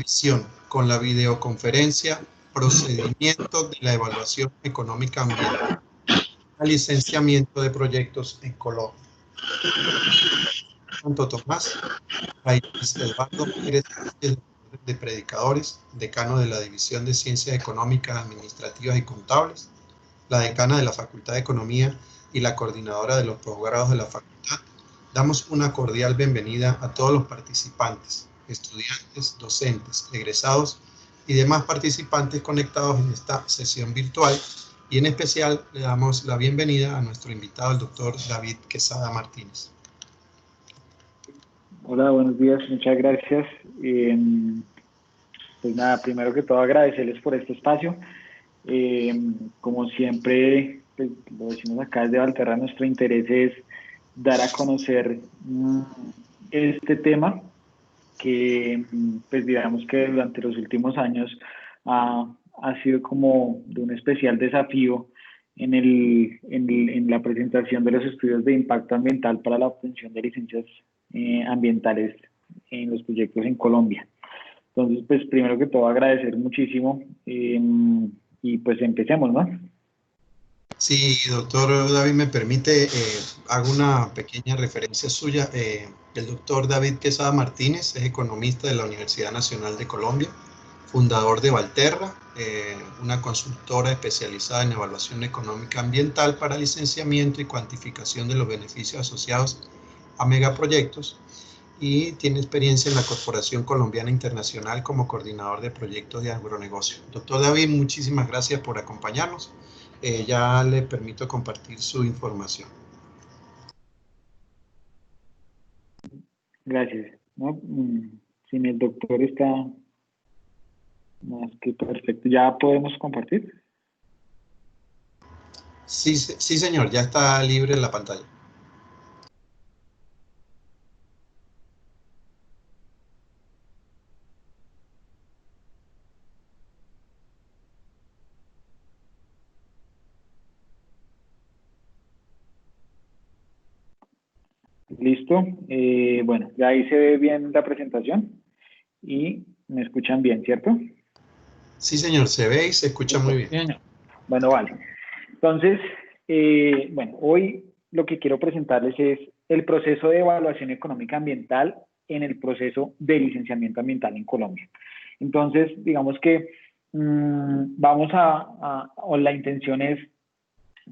inicio con la videoconferencia Procedimientos de la Evaluación Económica Ambiental al licenciamiento de proyectos en Colombia. Santo Tomás, País Eduardo Pérez de Predicadores, decano de la División de Ciencias Económicas, Administrativas y Contables, la decana de la Facultad de Economía y la coordinadora de los posgrados de la facultad, damos una cordial bienvenida a todos los participantes, estudiantes, docentes, egresados y demás participantes conectados en esta sesión virtual, y en especial le damos la bienvenida a nuestro invitado, el doctor David Quesada Martínez. Hola, buenos días, muchas gracias. Pues nada, primero que todo agradecerles por este espacio. Como siempre, pues, lo decimos acá desde Valterra, nuestro interés es dar a conocer este tema que, pues digamos que durante los últimos años ha sido como de un especial desafío en la presentación de los estudios de impacto ambiental para la obtención de licencias ambientales en los proyectos en Colombia. Entonces, pues primero que todo agradecer muchísimo y pues empecemos, ¿no? Sí, doctor David, me permite, hago una pequeña referencia suya. El doctor David Quesada Martínez es economista de la Universidad Nacional de Colombia, fundador de Valterra, una consultora especializada en evaluación económica ambiental para licenciamiento y cuantificación de los beneficios asociados a megaproyectos, y tiene experiencia en la Corporación Colombiana Internacional como coordinador de proyectos de agronegocio. Doctor David, muchísimas gracias por acompañarnos. Ya le permito compartir su información. Gracias. ¿No? Sin el doctor está más que perfecto. ¿Ya podemos compartir? Sí, sí, señor, ya está libre la pantalla. Listo. Bueno, ya ahí se ve bien la presentación y me escuchan bien, ¿cierto? Sí, señor, se ve y se escucha muy bien. Bueno, vale. Entonces, bueno, hoy lo que quiero presentarles es el proceso de evaluación económica ambiental en el proceso de licenciamiento ambiental en Colombia. Entonces, digamos que o la intención es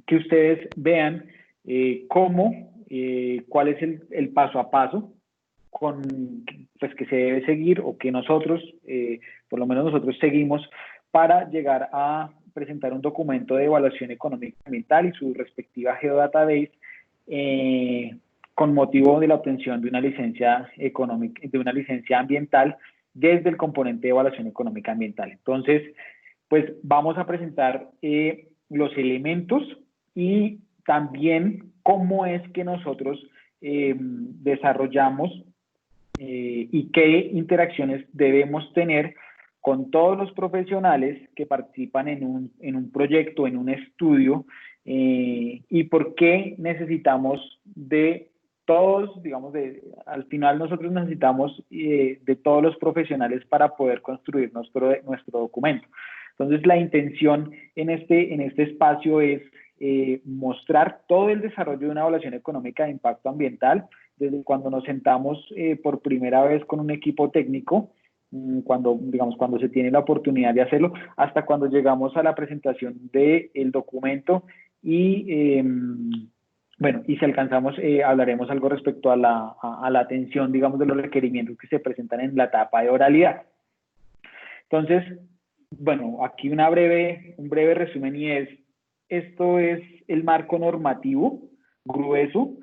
que ustedes vean cuál es el paso a paso pues, que se debe seguir o que nosotros, por lo menos nosotros seguimos para llegar a presentar un documento de evaluación económica ambiental y su respectiva geodatabase con motivo de la obtención de una licencia económica, de una licencia ambiental desde el componente de evaluación económica ambiental. Entonces, pues vamos a presentar los elementos y también cómo es que nosotros desarrollamos y qué interacciones debemos tener con todos los profesionales que participan en un proyecto, en un estudio, y por qué necesitamos de todos, digamos, al final nosotros necesitamos de todos los profesionales para poder construir nuestro documento. Entonces, la intención en este espacio es mostrar todo el desarrollo de una evaluación económica de impacto ambiental, desde cuando nos sentamos por primera vez con un equipo técnico, cuando se tiene la oportunidad de hacerlo, hasta cuando llegamos a la presentación del documento y, bueno, y si alcanzamos, hablaremos algo respecto a la atención, digamos, de los requerimientos que se presentan en la etapa de oralidad. Entonces, bueno, aquí un breve resumen y esto es el marco normativo grueso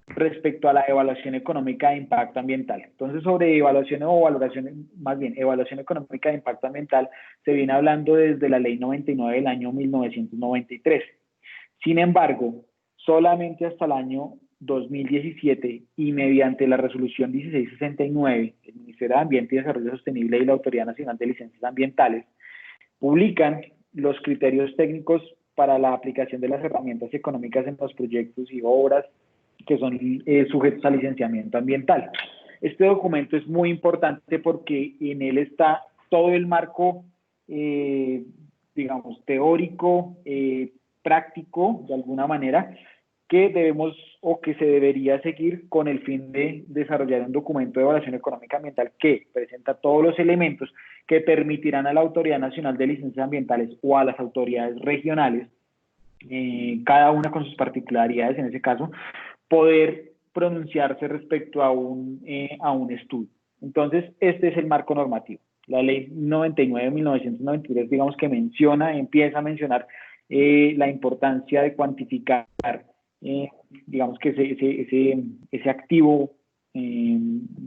respecto a la evaluación económica de impacto ambiental. Entonces, sobre evaluación económica de impacto ambiental se viene hablando desde la Ley 99 del año 1993. Sin embargo, solamente hasta el año 2017 y mediante la resolución 1669, el Ministerio de Ambiente y Desarrollo Sostenible y la Autoridad Nacional de Licencias Ambientales publican los criterios técnicos para la aplicación de las herramientas económicas en los proyectos y obras que son sujetos a licenciamiento ambiental. Este documento es muy importante porque en él está todo el marco, digamos, teórico, práctico, de alguna manera, que debemos o que se debería seguir con el fin de desarrollar un documento de evaluación económica ambiental que presenta todos los elementos que permitirán a la Autoridad Nacional de Licencias Ambientales o a las autoridades regionales, cada una con sus particularidades en ese caso, poder pronunciarse respecto a un estudio. Entonces, este es el marco normativo. La ley 99 de 1993, digamos que empieza a mencionar la importancia de cuantificar, digamos que ese activo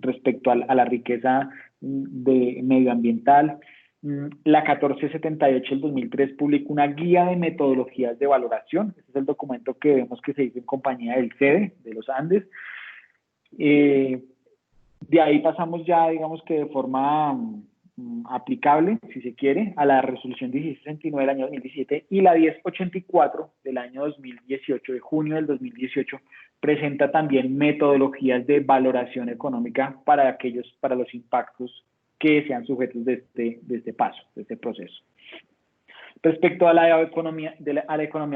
respecto a la riqueza medioambiental. La 1478 del 2003 publicó una guía de metodologías de valoración. Este es el documento que vemos que se hizo en compañía del CEDE, de los Andes. De ahí pasamos ya, digamos que de forma aplicable, si se quiere, a la resolución 1669 del año 2017 y la 1084 del año 2018, de junio del 2018, presenta también metodologías de valoración económica para los impactos que sean sujetos de este paso, de este proceso. Respecto a la economía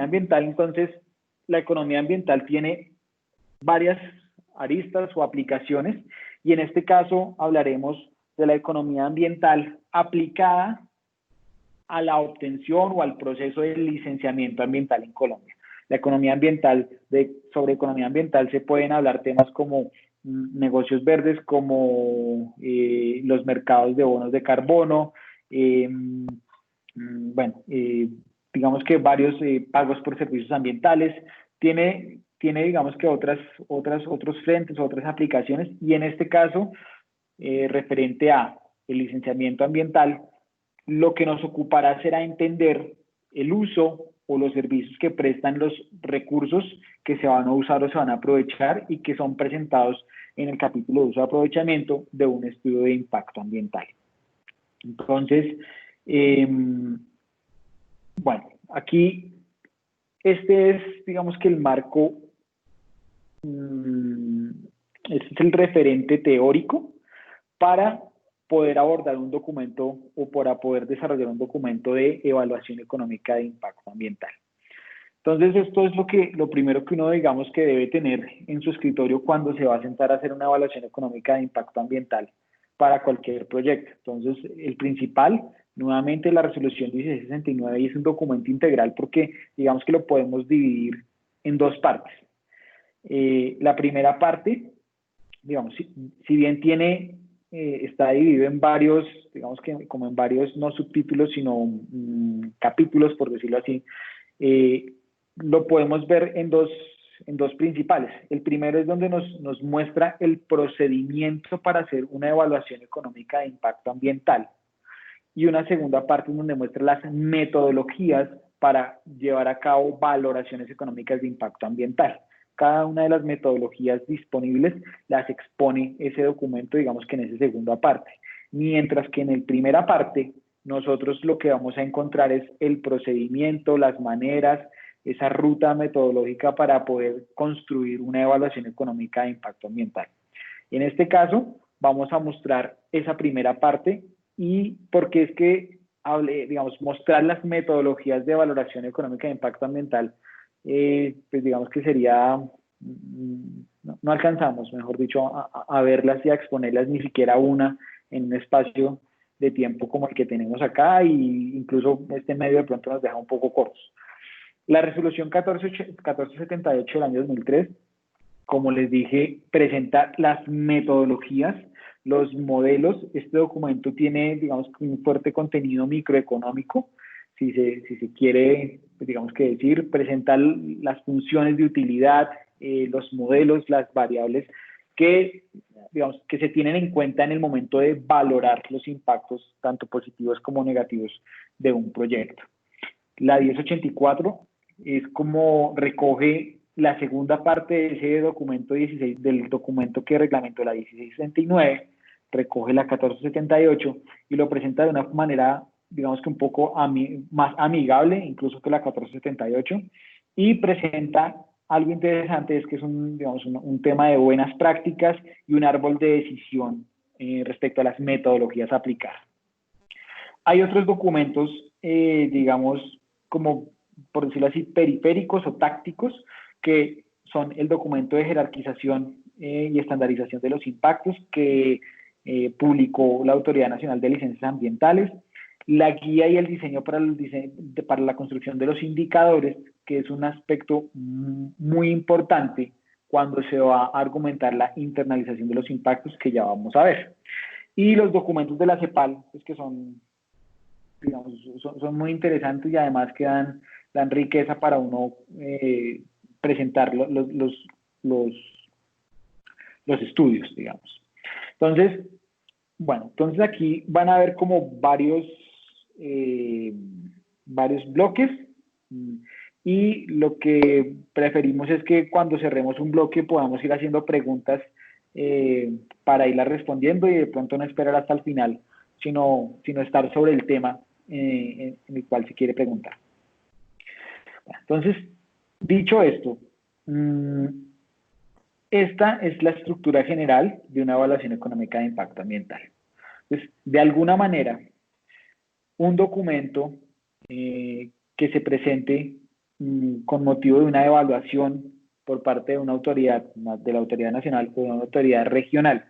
ambiental, entonces, la economía ambiental tiene varias aristas o aplicaciones, y en este caso hablaremos de la economía ambiental aplicada a la obtención o al proceso de licenciamiento ambiental en Colombia. La economía ambiental, sobre economía ambiental se pueden hablar temas como negocios verdes, como los mercados de bonos de carbono, digamos que varios pagos por servicios ambientales, tiene digamos que otros frentes, otras aplicaciones, y en este caso, referente a el licenciamiento ambiental, lo que nos ocupará será entender el uso o los servicios que prestan los recursos que se van a usar o se van a aprovechar y que son presentados en el capítulo de uso y aprovechamiento de un estudio de impacto ambiental. Entonces, bueno, aquí este es, digamos que el marco, este es el referente teórico para poder abordar un documento o para poder desarrollar un documento de evaluación económica de impacto ambiental. Entonces, esto es lo primero que uno, digamos, que debe tener en su escritorio cuando se va a sentar a hacer una evaluación económica de impacto ambiental para cualquier proyecto. Entonces, el principal, nuevamente, la resolución 1669, y es un documento integral porque, digamos que lo podemos dividir en dos partes. La primera parte, digamos, si bien está dividido en varios, digamos que como en varios, no subtítulos, sino capítulos, por decirlo así, lo podemos ver en dos principales. El primero es donde nos muestra el procedimiento para hacer una evaluación económica de impacto ambiental, y una segunda parte donde muestra las metodologías para llevar a cabo valoraciones económicas de impacto ambiental. Cada una de las metodologías disponibles las expone ese documento, digamos que en esa segunda parte. Mientras que en la primera parte, nosotros lo que vamos a encontrar es el procedimiento, las maneras, esa ruta metodológica para poder construir una evaluación económica de impacto ambiental. En este caso, vamos a mostrar esa primera parte, y porque es que, digamos, mostrar las metodologías de valoración económica de impacto ambiental, pues digamos que sería, no alcanzamos, mejor dicho, a verlas y a exponerlas, ni siquiera una en un espacio de tiempo como el que tenemos acá, y incluso este medio de pronto nos deja un poco cortos. La resolución 1478 del año 2003, como les dije, presenta las metodologías, los modelos. Este documento tiene, digamos, un fuerte contenido microeconómico, si se quiere, pues digamos que decir, presenta las funciones de utilidad, los modelos, las variables que, digamos, que se tienen en cuenta en el momento de valorar los impactos, tanto positivos como negativos, de un proyecto. La 1084 es como recoge la segunda parte de ese documento 16, del documento que reglamentó la 1669, recoge la 1478 y lo presenta de una manera, digamos que un poco más amigable, incluso que la 1478, y presenta algo interesante es que es digamos, un tema de buenas prácticas y un árbol de decisión respecto a las metodologías a aplicar. Hay otros documentos, digamos, como por decirlo así, periféricos o tácticos, que son el documento de jerarquización y estandarización de los impactos que publicó la Autoridad Nacional de Licencias Ambientales, la guía y el diseño para la construcción de los indicadores, que es un aspecto muy importante cuando se va a argumentar la internalización de los impactos, que ya vamos a ver. Y los documentos de la CEPAL, pues que son, digamos, son muy interesantes y además que dan riqueza para uno presentar los estudios, digamos. Entonces, bueno, entonces aquí van a ver como varios bloques, y lo que preferimos es que cuando cerremos un bloque podamos ir haciendo preguntas para irlas respondiendo y de pronto no esperar hasta el final, sino estar sobre el tema en el cual se quiere preguntar. Entonces, dicho esto, esta es la estructura general de una evaluación económica de impacto ambiental. Entonces, de alguna manera, un documento que se presente con motivo de una evaluación por parte de una autoridad, de la autoridad nacional o de una autoridad regional,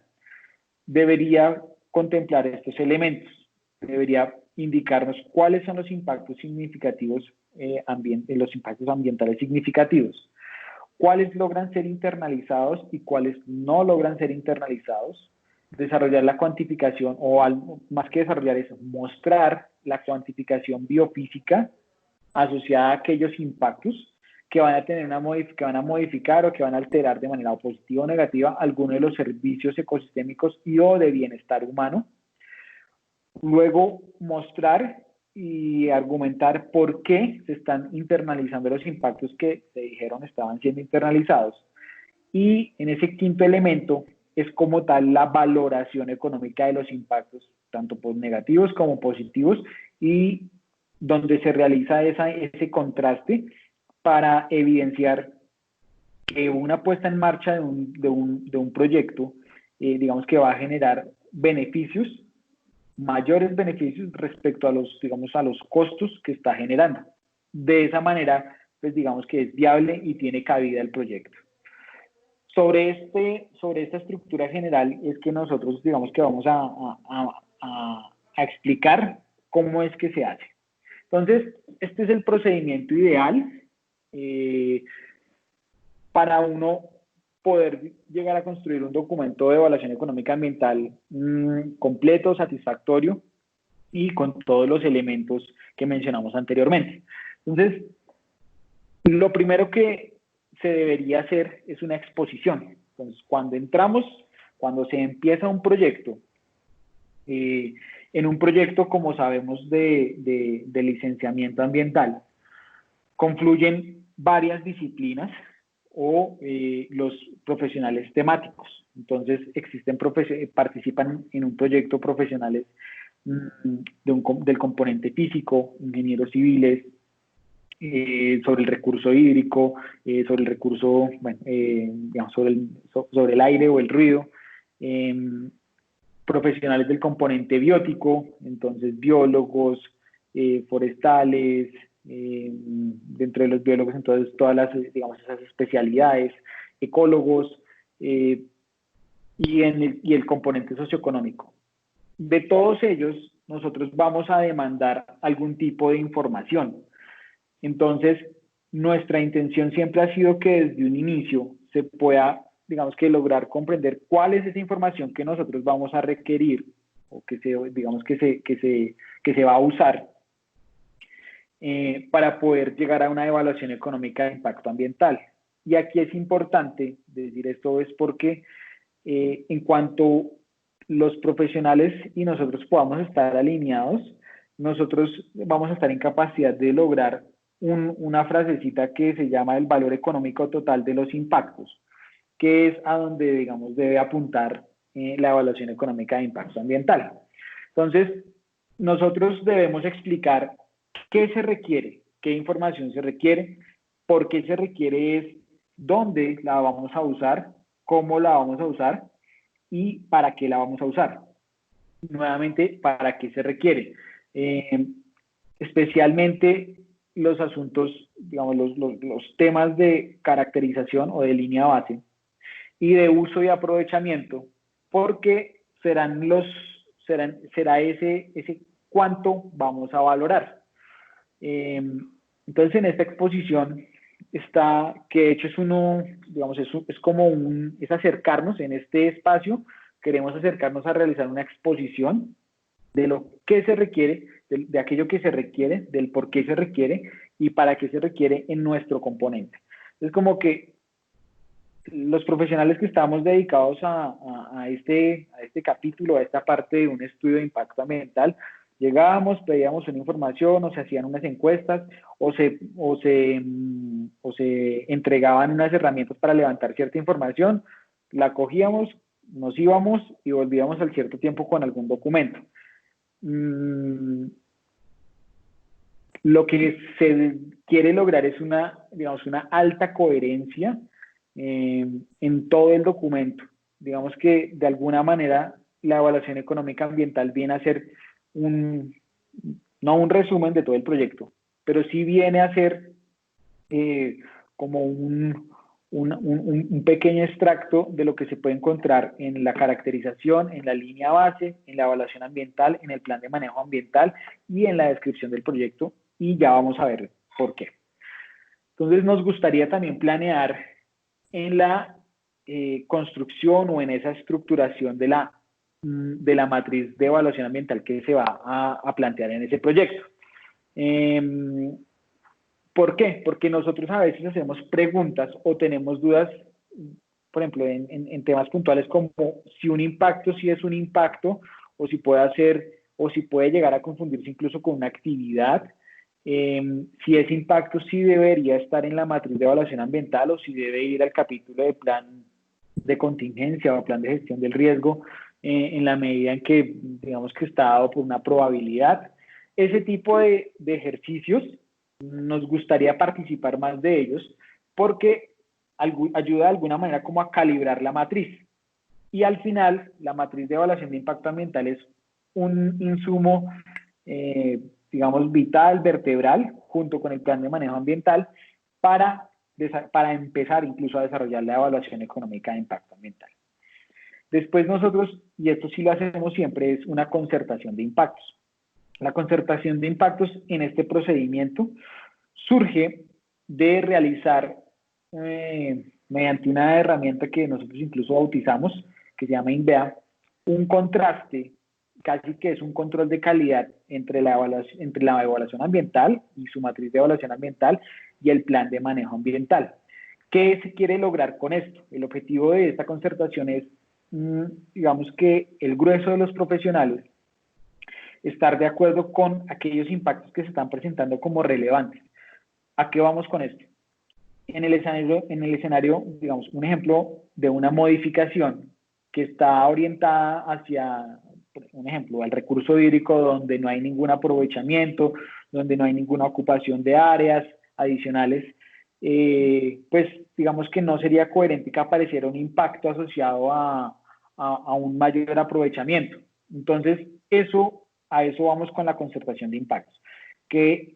debería contemplar estos elementos, debería indicarnos cuáles son los impactos significativos, los impactos ambientales significativos, cuáles logran ser internalizados y cuáles no logran ser internalizados, desarrollar la cuantificación, o más que desarrollar eso, mostrar la cuantificación biofísica asociada a aquellos impactos que van a tener que van a modificar o que van a alterar de manera positiva o negativa alguno de los servicios ecosistémicos y o de bienestar humano. Luego, mostrar y argumentar por qué se están internalizando los impactos que se dijeron estaban siendo internalizados. Y en ese quinto elemento es como tal la valoración económica de los impactos, tanto negativos como positivos, y donde se realiza ese contraste para evidenciar que una puesta en marcha de un proyecto, digamos que va a generar beneficios, mayores beneficios respecto a los costos que está generando. De esa manera, pues digamos que es viable y tiene cabida el proyecto. Sobre esta estructura general es que nosotros, digamos que vamos a explicar cómo es que se hace. Entonces, este es el procedimiento ideal para uno poder llegar a construir un documento de evaluación económica ambiental completo, satisfactorio y con todos los elementos que mencionamos anteriormente. Entonces, lo primero que se debería hacer es una exposición. Entonces, cuando se empieza un proyecto, en un proyecto, como sabemos, de licenciamiento ambiental, confluyen varias disciplinas o los profesionales temáticos. Entonces, participan en un proyecto profesionales del componente físico, ingenieros civiles, sobre el recurso hídrico, sobre el recurso, digamos, sobre el aire o el ruido, profesionales del componente biótico, entonces biólogos, forestales, dentro de los biólogos, entonces todas las, digamos, esas especialidades, ecólogos, y el componente socioeconómico. De todos ellos, nosotros vamos a demandar algún tipo de información. Entonces, nuestra intención siempre ha sido que desde un inicio se pueda, digamos, que lograr comprender cuál es esa información que nosotros vamos a requerir o que se va a usar para poder llegar a una evaluación económica de impacto ambiental. Y aquí es importante decir esto, es porque en cuanto los profesionales y nosotros podamos estar alineados, nosotros vamos a estar en capacidad de lograr una frasecita que se llama el valor económico total de los impactos, que es a donde, digamos, debe apuntar la evaluación económica de impacto ambiental. Entonces, nosotros debemos explicar qué se requiere, qué información se requiere, por qué se requiere dónde la vamos a usar, cómo la vamos a usar y para qué la vamos a usar. Nuevamente, para qué se requiere. Especialmente los asuntos, digamos, los temas de caracterización o de línea base y de uso y aprovechamiento, porque será ese cuánto vamos a valorar. Entonces, en esta exposición está, que de hecho es uno, digamos, es como es acercarnos en este espacio, queremos acercarnos a realizar una exposición de lo que se requiere, de aquello que se requiere, del por qué se requiere y para qué se requiere en nuestro componente. Es como que los profesionales que estamos dedicados a este capítulo, a esta parte de un estudio de impacto ambiental, llegábamos, pedíamos una información o se hacían unas encuestas o se entregaban unas herramientas para levantar cierta información, la cogíamos, nos íbamos y volvíamos al cierto tiempo con algún documento. Lo que se quiere lograr es digamos, una alta coherencia en todo el documento. Digamos que de alguna manera la evaluación económica ambiental viene a ser no un resumen de todo el proyecto, pero sí viene a ser como un pequeño extracto de lo que se puede encontrar en la caracterización, en la línea base, en la evaluación ambiental, en el plan de manejo ambiental y en la descripción del proyecto, y ya vamos a ver por qué. Entonces nos gustaría también planear en la construcción o en esa estructuración de la matriz de evaluación ambiental que se va a plantear en ese proyecto. ¿Por qué? Porque nosotros a veces hacemos preguntas o tenemos dudas, por ejemplo, en temas puntuales como si un impacto sí es un impacto, o si puede llegar a confundirse incluso con una actividad. Si ese impacto sí debería estar en la matriz de evaluación ambiental o si debe ir al capítulo de plan de contingencia o plan de gestión del riesgo, en la medida en que, digamos, que está dado por una probabilidad. Ese tipo de ejercicios nos gustaría participar más de ellos porque ayuda de alguna manera como a calibrar la matriz. Y al final, la matriz de evaluación de impacto ambiental es un insumo, digamos, vital, vertebral, junto con el plan de manejo ambiental, para empezar incluso a desarrollar la evaluación económica de impacto ambiental. Después nosotros, y esto sí lo hacemos siempre, es una concertación de impactos. La concertación de impactos en este procedimiento surge de realizar, mediante una herramienta que nosotros incluso bautizamos, que se llama INVEA, un contraste, casi que es un control de calidad entre la evaluación ambiental y su matriz de evaluación ambiental y el plan de manejo ambiental. ¿Qué se quiere lograr con esto? El objetivo de esta concertación es, digamos, que el grueso de los profesionales estar de acuerdo con aquellos impactos que se están presentando como relevantes. ¿A qué vamos con esto? En el escenario, digamos, un ejemplo de una modificación que está orientada hacia, un ejemplo, al recurso hídrico donde no hay ningún aprovechamiento, donde no hay ninguna ocupación de áreas adicionales, pues digamos que no sería coherente que apareciera un impacto asociado a un mayor aprovechamiento. Entonces, a eso vamos con la concertación de impactos, que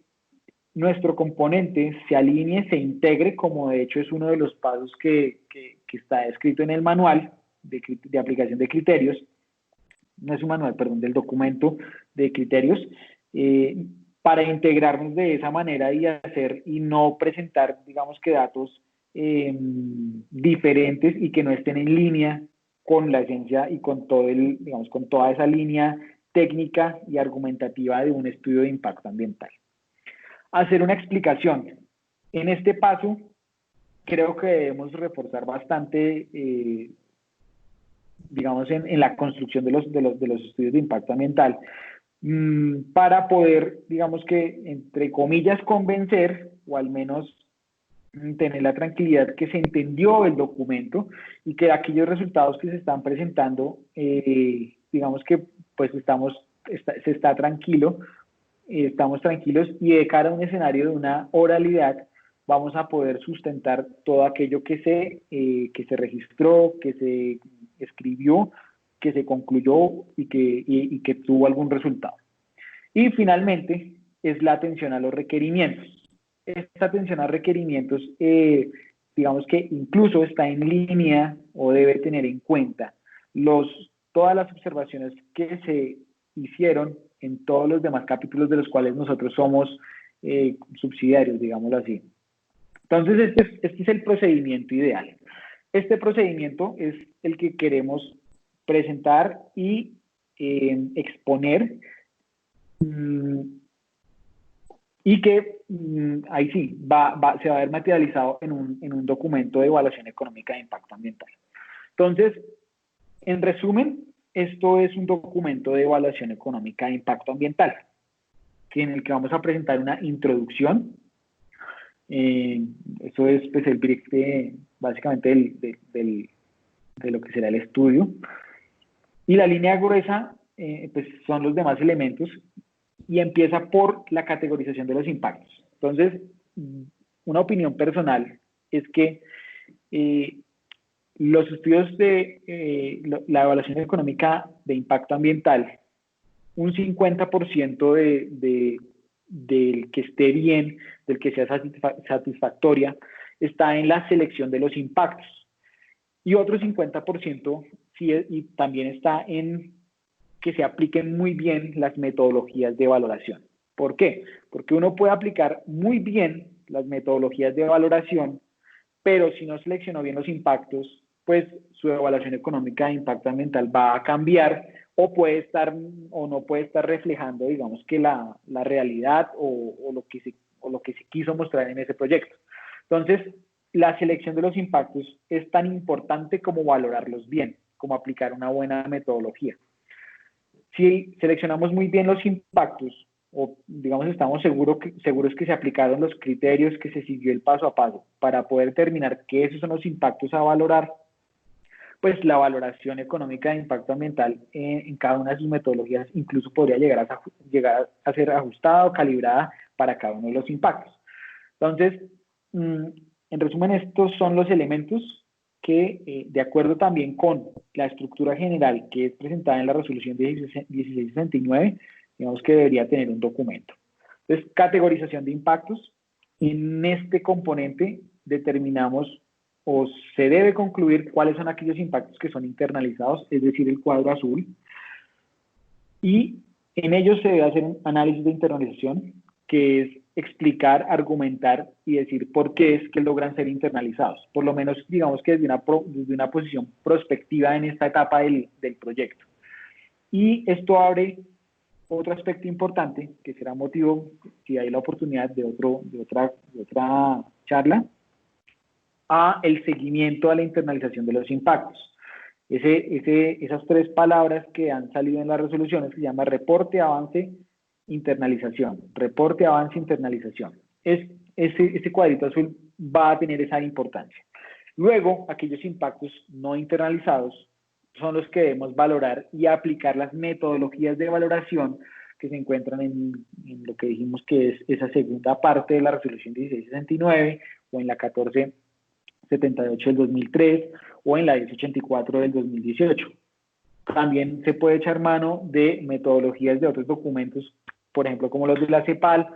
nuestro componente se alinee, se integre, como de hecho es uno de los pasos que está escrito en el manual de aplicación de criterios, no es un manual, perdón, del documento de criterios, para integrarnos de esa manera y no presentar, digamos, que datos diferentes y que no estén en línea con la esencia y con con toda esa línea técnica y argumentativa de un estudio de impacto ambiental. Hacer una explicación. En este paso, creo que debemos reforzar bastante, digamos, en la construcción de los estudios de impacto ambiental, para poder, digamos que, entre comillas, convencer, o al menos tener la tranquilidad que se entendió el documento y que aquellos resultados que se están presentando, digamos que pues se está tranquilo, estamos tranquilos, y de cara a un escenario de una oralidad, vamos a poder sustentar todo aquello que se registró, que se escribió, que se concluyó y que tuvo algún resultado. Y finalmente es la atención a los requerimientos. Esta atención a requerimientos, digamos que incluso está en línea o debe tener en cuenta todas las observaciones que se hicieron en todos los demás capítulos de los cuales nosotros somos subsidiarios, digámoslo así. Entonces, este es el procedimiento ideal. Este procedimiento es el que queremos presentar y exponer, y que ahí sí se va a ver materializado en un documento de evaluación económica de impacto ambiental. Entonces, en resumen, esto es un documento de evaluación económica de impacto ambiental, en el que vamos a presentar una introducción. Eso es pues, el brief básicamente de lo que será el estudio. Y la línea gruesa pues son los demás elementos y empieza por la categorización de los impactos. Entonces, una opinión personal es que los estudios de la evaluación económica de impacto ambiental, un 50% del que esté bien, del que sea satisfactoria, está en la selección de los impactos. Y otro 50% sí, y también está en que se apliquen muy bien las metodologías de valoración. ¿Por qué? Porque uno puede aplicar muy bien las metodologías de valoración, pero si no seleccionó bien los impactos, pues su evaluación económica de impacto ambiental va a cambiar o puede estar o no puede estar reflejando, digamos, que la realidad o lo que se quiso mostrar en ese proyecto. Entonces, la selección de los impactos es tan importante como valorarlos bien, como aplicar una buena metodología. Si seleccionamos muy bien los impactos, o digamos estamos seguros que se aplicaron los criterios, que se siguió el paso a paso para poder determinar que esos son los impactos a valorar, pues la valoración económica de impacto ambiental en cada una de sus metodologías incluso podría llegar a ser ajustada o calibrada para cada uno de los impactos. Entonces, en resumen, estos son los elementos que, de acuerdo también con la estructura general que es presentada en la resolución 1669, digamos que debería tener un documento. Entonces, categorización de impactos. En este componente determinamos o se debe concluir cuáles son aquellos impactos que son internalizados, es decir, el cuadro azul, y en ellos se debe hacer un análisis de internalización, que es explicar, argumentar y decir por qué es que logran ser internalizados, por lo menos digamos que desde una posición prospectiva en esta etapa del proyecto. Y esto abre otro aspecto importante, que será motivo, si hay la oportunidad de otra charla, a el seguimiento a la internalización de los impactos. Esas tres palabras que han salido en las resoluciones se llama reporte, avance, internalización. Reporte, avance, internalización. Ese cuadrito azul va a tener esa importancia. Luego, aquellos impactos no internalizados son los que debemos valorar y aplicar las metodologías de valoración que se encuentran en lo que dijimos que es esa segunda parte de la resolución 1669 o en la 1478 del 2003 o en la 1084 del 2018. También se puede echar mano de metodologías de otros documentos, por ejemplo, como los de la CEPAL,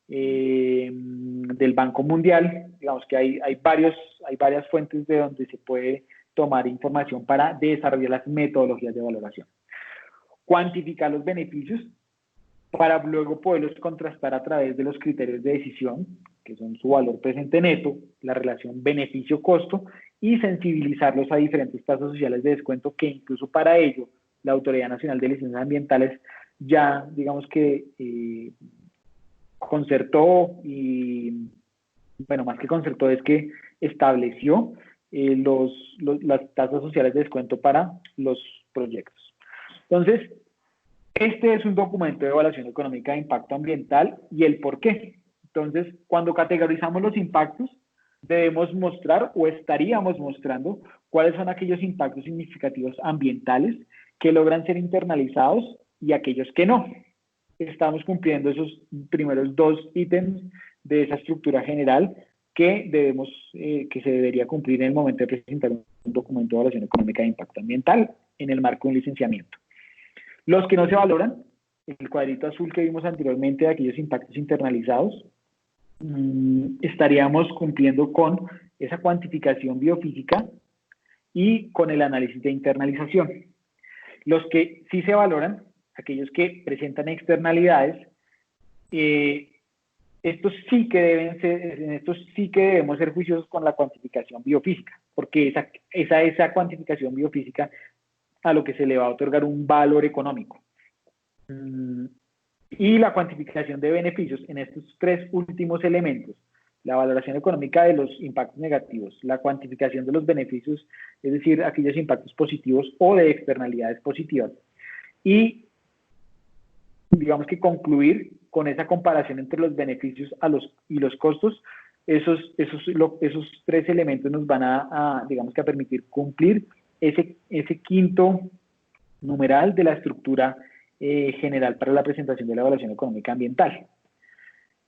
del Banco Mundial. Digamos que hay varias fuentes de donde se puede tomar información para desarrollar las metodologías de valoración. Cuantificar los beneficios para luego poderlos contrastar a través de los criterios de decisión, que son su valor presente neto, la relación beneficio-costo, y sensibilizarlos a diferentes tasas sociales de descuento, que incluso para ello la Autoridad Nacional de Licencias Ambientales ya, digamos que concertó y, bueno, más que concertó es que estableció las tasas sociales de descuento para los proyectos. Entonces, este es un documento de evaluación económica de impacto ambiental y el por qué. Entonces, cuando categorizamos los impactos, debemos mostrar o estaríamos mostrando cuáles son aquellos impactos significativos ambientales que logran ser internalizados y aquellos que no. Estamos cumpliendo esos primeros dos ítems de esa estructura general que se debería cumplir en el momento de presentar un documento de evaluación económica de impacto ambiental en el marco de un licenciamiento. Los que no se valoran, el cuadrito azul que vimos anteriormente de aquellos impactos internalizados, estaríamos cumpliendo con esa cuantificación biofísica y con el análisis de internalización. Los que sí se valoran, aquellos que presentan externalidades, estos sí que debemos ser juiciosos con la cuantificación biofísica, porque esa cuantificación biofísica a lo que se le va a otorgar un valor económico. Y la cuantificación de beneficios en estos tres últimos elementos, la valoración económica de los impactos negativos, la cuantificación de los beneficios, es decir, aquellos impactos positivos o de externalidades positivas, y digamos que concluir con esa comparación entre los beneficios y los costos. Esos tres elementos nos van digamos que a permitir cumplir ese quinto numeral de la estructura general para la presentación de la evaluación económica ambiental.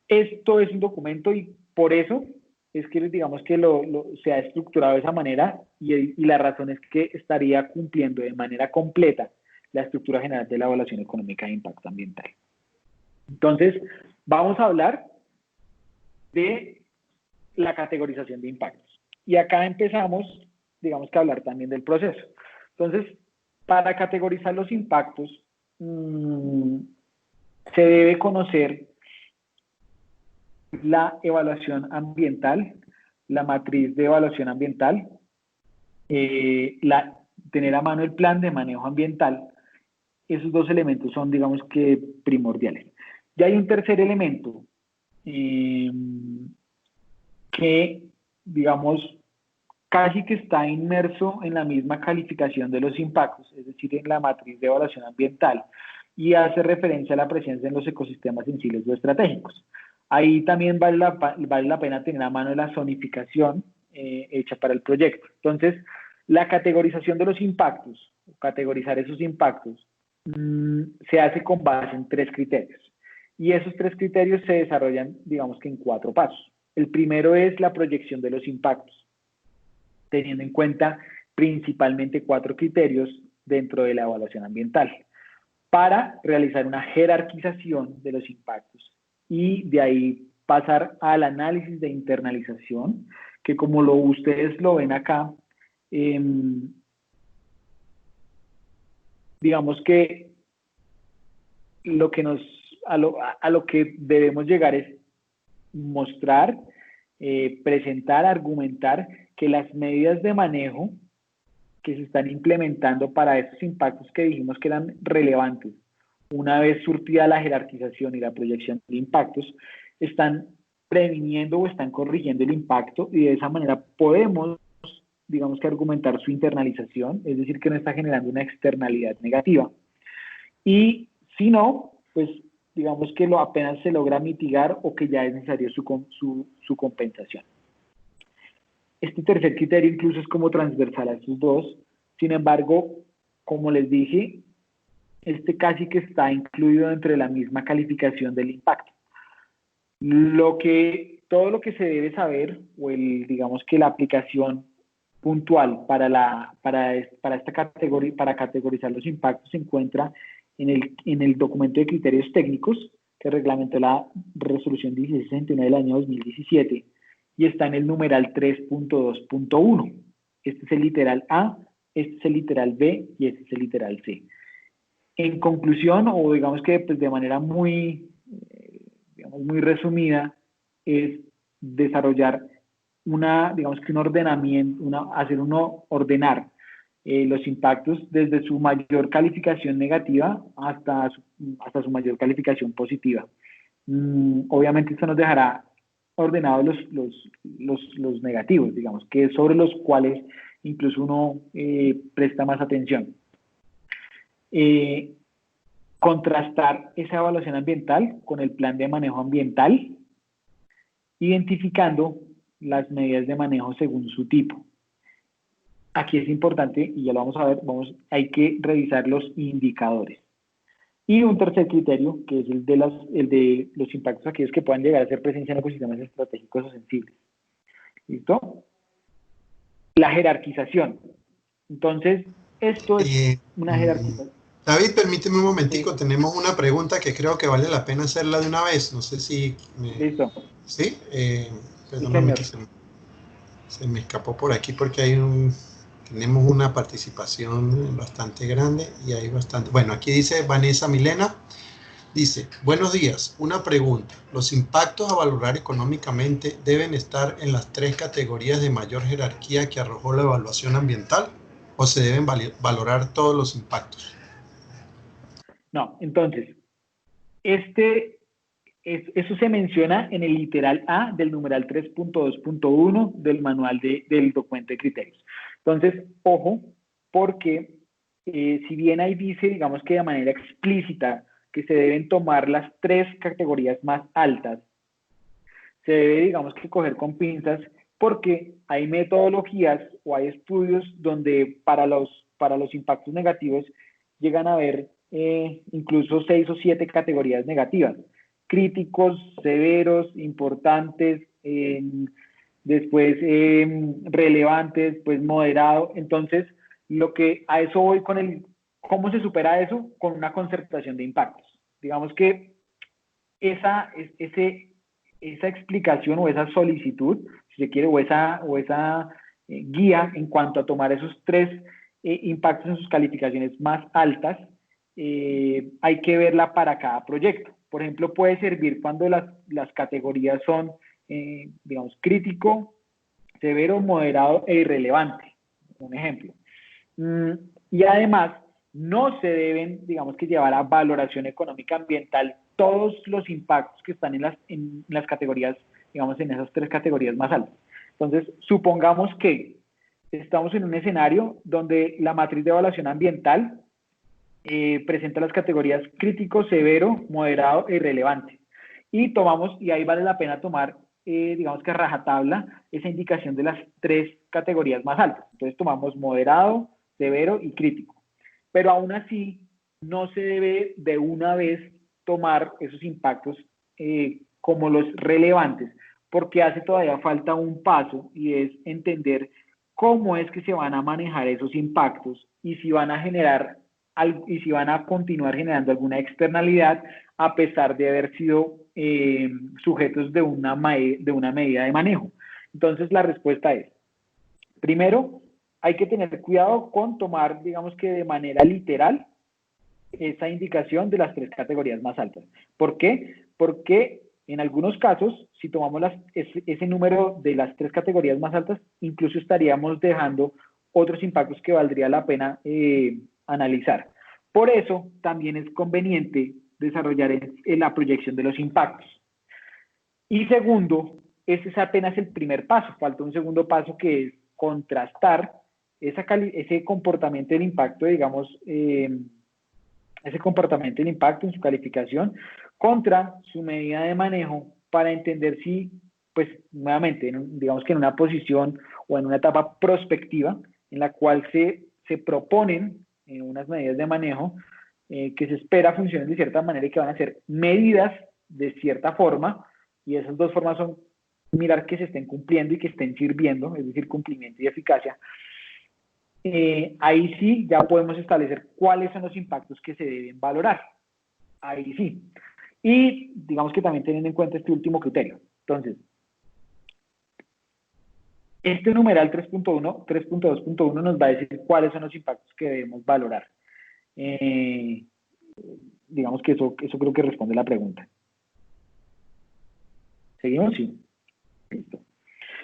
Esto es un documento y por eso es que digamos que se ha estructurado de esa manera y la razón es que estaría cumpliendo de manera completa la estructura general de la evaluación económica de impacto ambiental. Entonces, vamos a hablar de la categorización de impactos. Y acá empezamos, digamos que a hablar también del proceso. Entonces, para categorizar los impactos, se debe conocer la evaluación ambiental, la matriz de evaluación ambiental, tener a mano el plan de manejo ambiental. Esos dos elementos son, digamos que, primordiales. Ya hay un tercer elemento que, digamos, casi que está inmerso en la misma calificación de los impactos, es decir, en la matriz de evaluación ambiental, y hace referencia a la presencia en los ecosistemas sensibles o estratégicos. Ahí también vale la pena tener a mano la zonificación hecha para el proyecto. Entonces, la categorización de los impactos, categorizar esos impactos, se hace con base en 3 criterios. Y esos 3 criterios se desarrollan, digamos que en 4 pasos. El primero es la proyección de los impactos, teniendo en cuenta principalmente 4 criterios dentro de la evaluación ambiental, para realizar una jerarquización de los impactos y de ahí pasar al análisis de internalización, que como ustedes lo ven acá, digamos que a lo que debemos llegar es mostrar, presentar, argumentar que las medidas de manejo que se están implementando para estos impactos que dijimos que eran relevantes, una vez surtida la jerarquización y la proyección de impactos, están previniendo o están corrigiendo el impacto y de esa manera podemos, digamos que argumentar su internalización, es decir, que no está generando una externalidad negativa. Y si no, pues digamos que apenas se logra mitigar o que ya es necesario su compensación. Este tercer criterio incluso es como transversal a estos dos. Sin embargo, como les dije, este casi que está incluido dentro de la misma calificación del impacto. Todo lo que se debe saber, o digamos que la aplicación puntual para esta categoría, para categorizar los impactos, se encuentra en el documento de criterios técnicos que reglamentó la resolución 1661 del año 2017 y está en el numeral 3.2.1. Este es el literal A, este es el literal B y este es el literal C. En conclusión, o digamos que pues, de manera muy resumida, es desarrollar digamos que un ordenamiento, ordenar los impactos desde su mayor calificación negativa hasta su mayor calificación positiva. Obviamente esto nos dejará ordenados los negativos, digamos, que es sobre los cuales incluso uno presta más atención. Contrastar esa evaluación ambiental con el plan de manejo ambiental, identificando las medidas de manejo según su tipo. Aquí es importante, y ya lo vamos a ver, hay que revisar los indicadores. Y un tercer criterio, que es el de los impactos aquellos que puedan llegar a ser presencia en ecosistemas estratégicos o sensibles. ¿Listo? La jerarquización. Entonces, esto es una jerarquización. David, permíteme un momentico, tenemos una pregunta que creo que vale la pena hacerla de una vez. No sé si... Listo. ¿Sí? Sí, Perdóname que señor. se me escapó por aquí porque tenemos una participación bastante grande y hay bastante... Bueno, aquí dice Vanessa Milena, dice, buenos días, una pregunta. ¿Los impactos a valorar económicamente deben estar en las 3 categorías de mayor jerarquía que arrojó la evaluación ambiental o se deben valorar todos los impactos? No, entonces, eso se menciona en el literal A del numeral 3.2.1 del manual del documento de criterios. Entonces, ojo, porque si bien ahí dice, digamos que de manera explícita, que se deben tomar las 3 categorías más altas, se debe, digamos que coger con pinzas, porque hay metodologías o hay estudios donde para los impactos negativos llegan a haber incluso 6 o 7 categorías negativas: críticos, severos, importantes, después relevantes, pues moderado. Entonces, a eso voy ¿cómo se supera eso? Con una concertación de impactos. Digamos que esa explicación o esa solicitud, si se quiere, o esa guía en cuanto a tomar esos 3 impactos en sus calificaciones más altas, hay que verla para cada proyecto. Por ejemplo, puede servir cuando las categorías son, digamos, crítico, severo, moderado e irrelevante. Un ejemplo. Y además, no se deben, digamos que llevar a valoración económica ambiental todos los impactos que están en las categorías, digamos, en esas 3 categorías más altas. Entonces, supongamos que estamos en un escenario donde la matriz de evaluación ambiental presenta las categorías crítico, severo, moderado e irrelevante. Y ahí vale la pena tomar, digamos que a rajatabla, esa indicación de las 3 categorías más altas. Entonces tomamos moderado, severo y crítico. Pero aún así, no se debe de una vez tomar esos impactos como los relevantes, porque hace todavía falta un paso, y es entender cómo es que se van a manejar esos impactos y si van a continuar generando alguna externalidad a pesar de haber sido sujetos de una medida de manejo. Entonces, la respuesta es: primero, hay que tener cuidado con tomar, digamos que de manera literal, esa indicación de las 3 categorías más altas. ¿Por qué? Porque en algunos casos, si tomamos ese número de las 3 categorías más altas, incluso estaríamos dejando otros impactos que valdría la pena analizar. Por eso, también es conveniente desarrollar la proyección de los impactos. Y segundo, ese es apenas el primer paso. Falta un segundo paso, que es contrastar ese comportamiento del impacto, digamos, ese comportamiento del impacto en su calificación contra su medida de manejo, para entender si, pues nuevamente, digamos que en una posición o en una etapa prospectiva en la cual se proponen unas medidas de manejo que se espera funcionen de cierta manera y que van a ser medidas de cierta forma, y esas 2 formas son mirar que se estén cumpliendo y que estén sirviendo, es decir, cumplimiento y eficacia. Ahí sí ya podemos establecer cuáles son los impactos que se deben valorar. Ahí sí. Y digamos que también teniendo en cuenta este último criterio. Entonces, este numeral 3.2.1 nos va a decir cuáles son los impactos que debemos valorar. Digamos que eso creo que responde la pregunta. ¿Seguimos? Sí. Listo.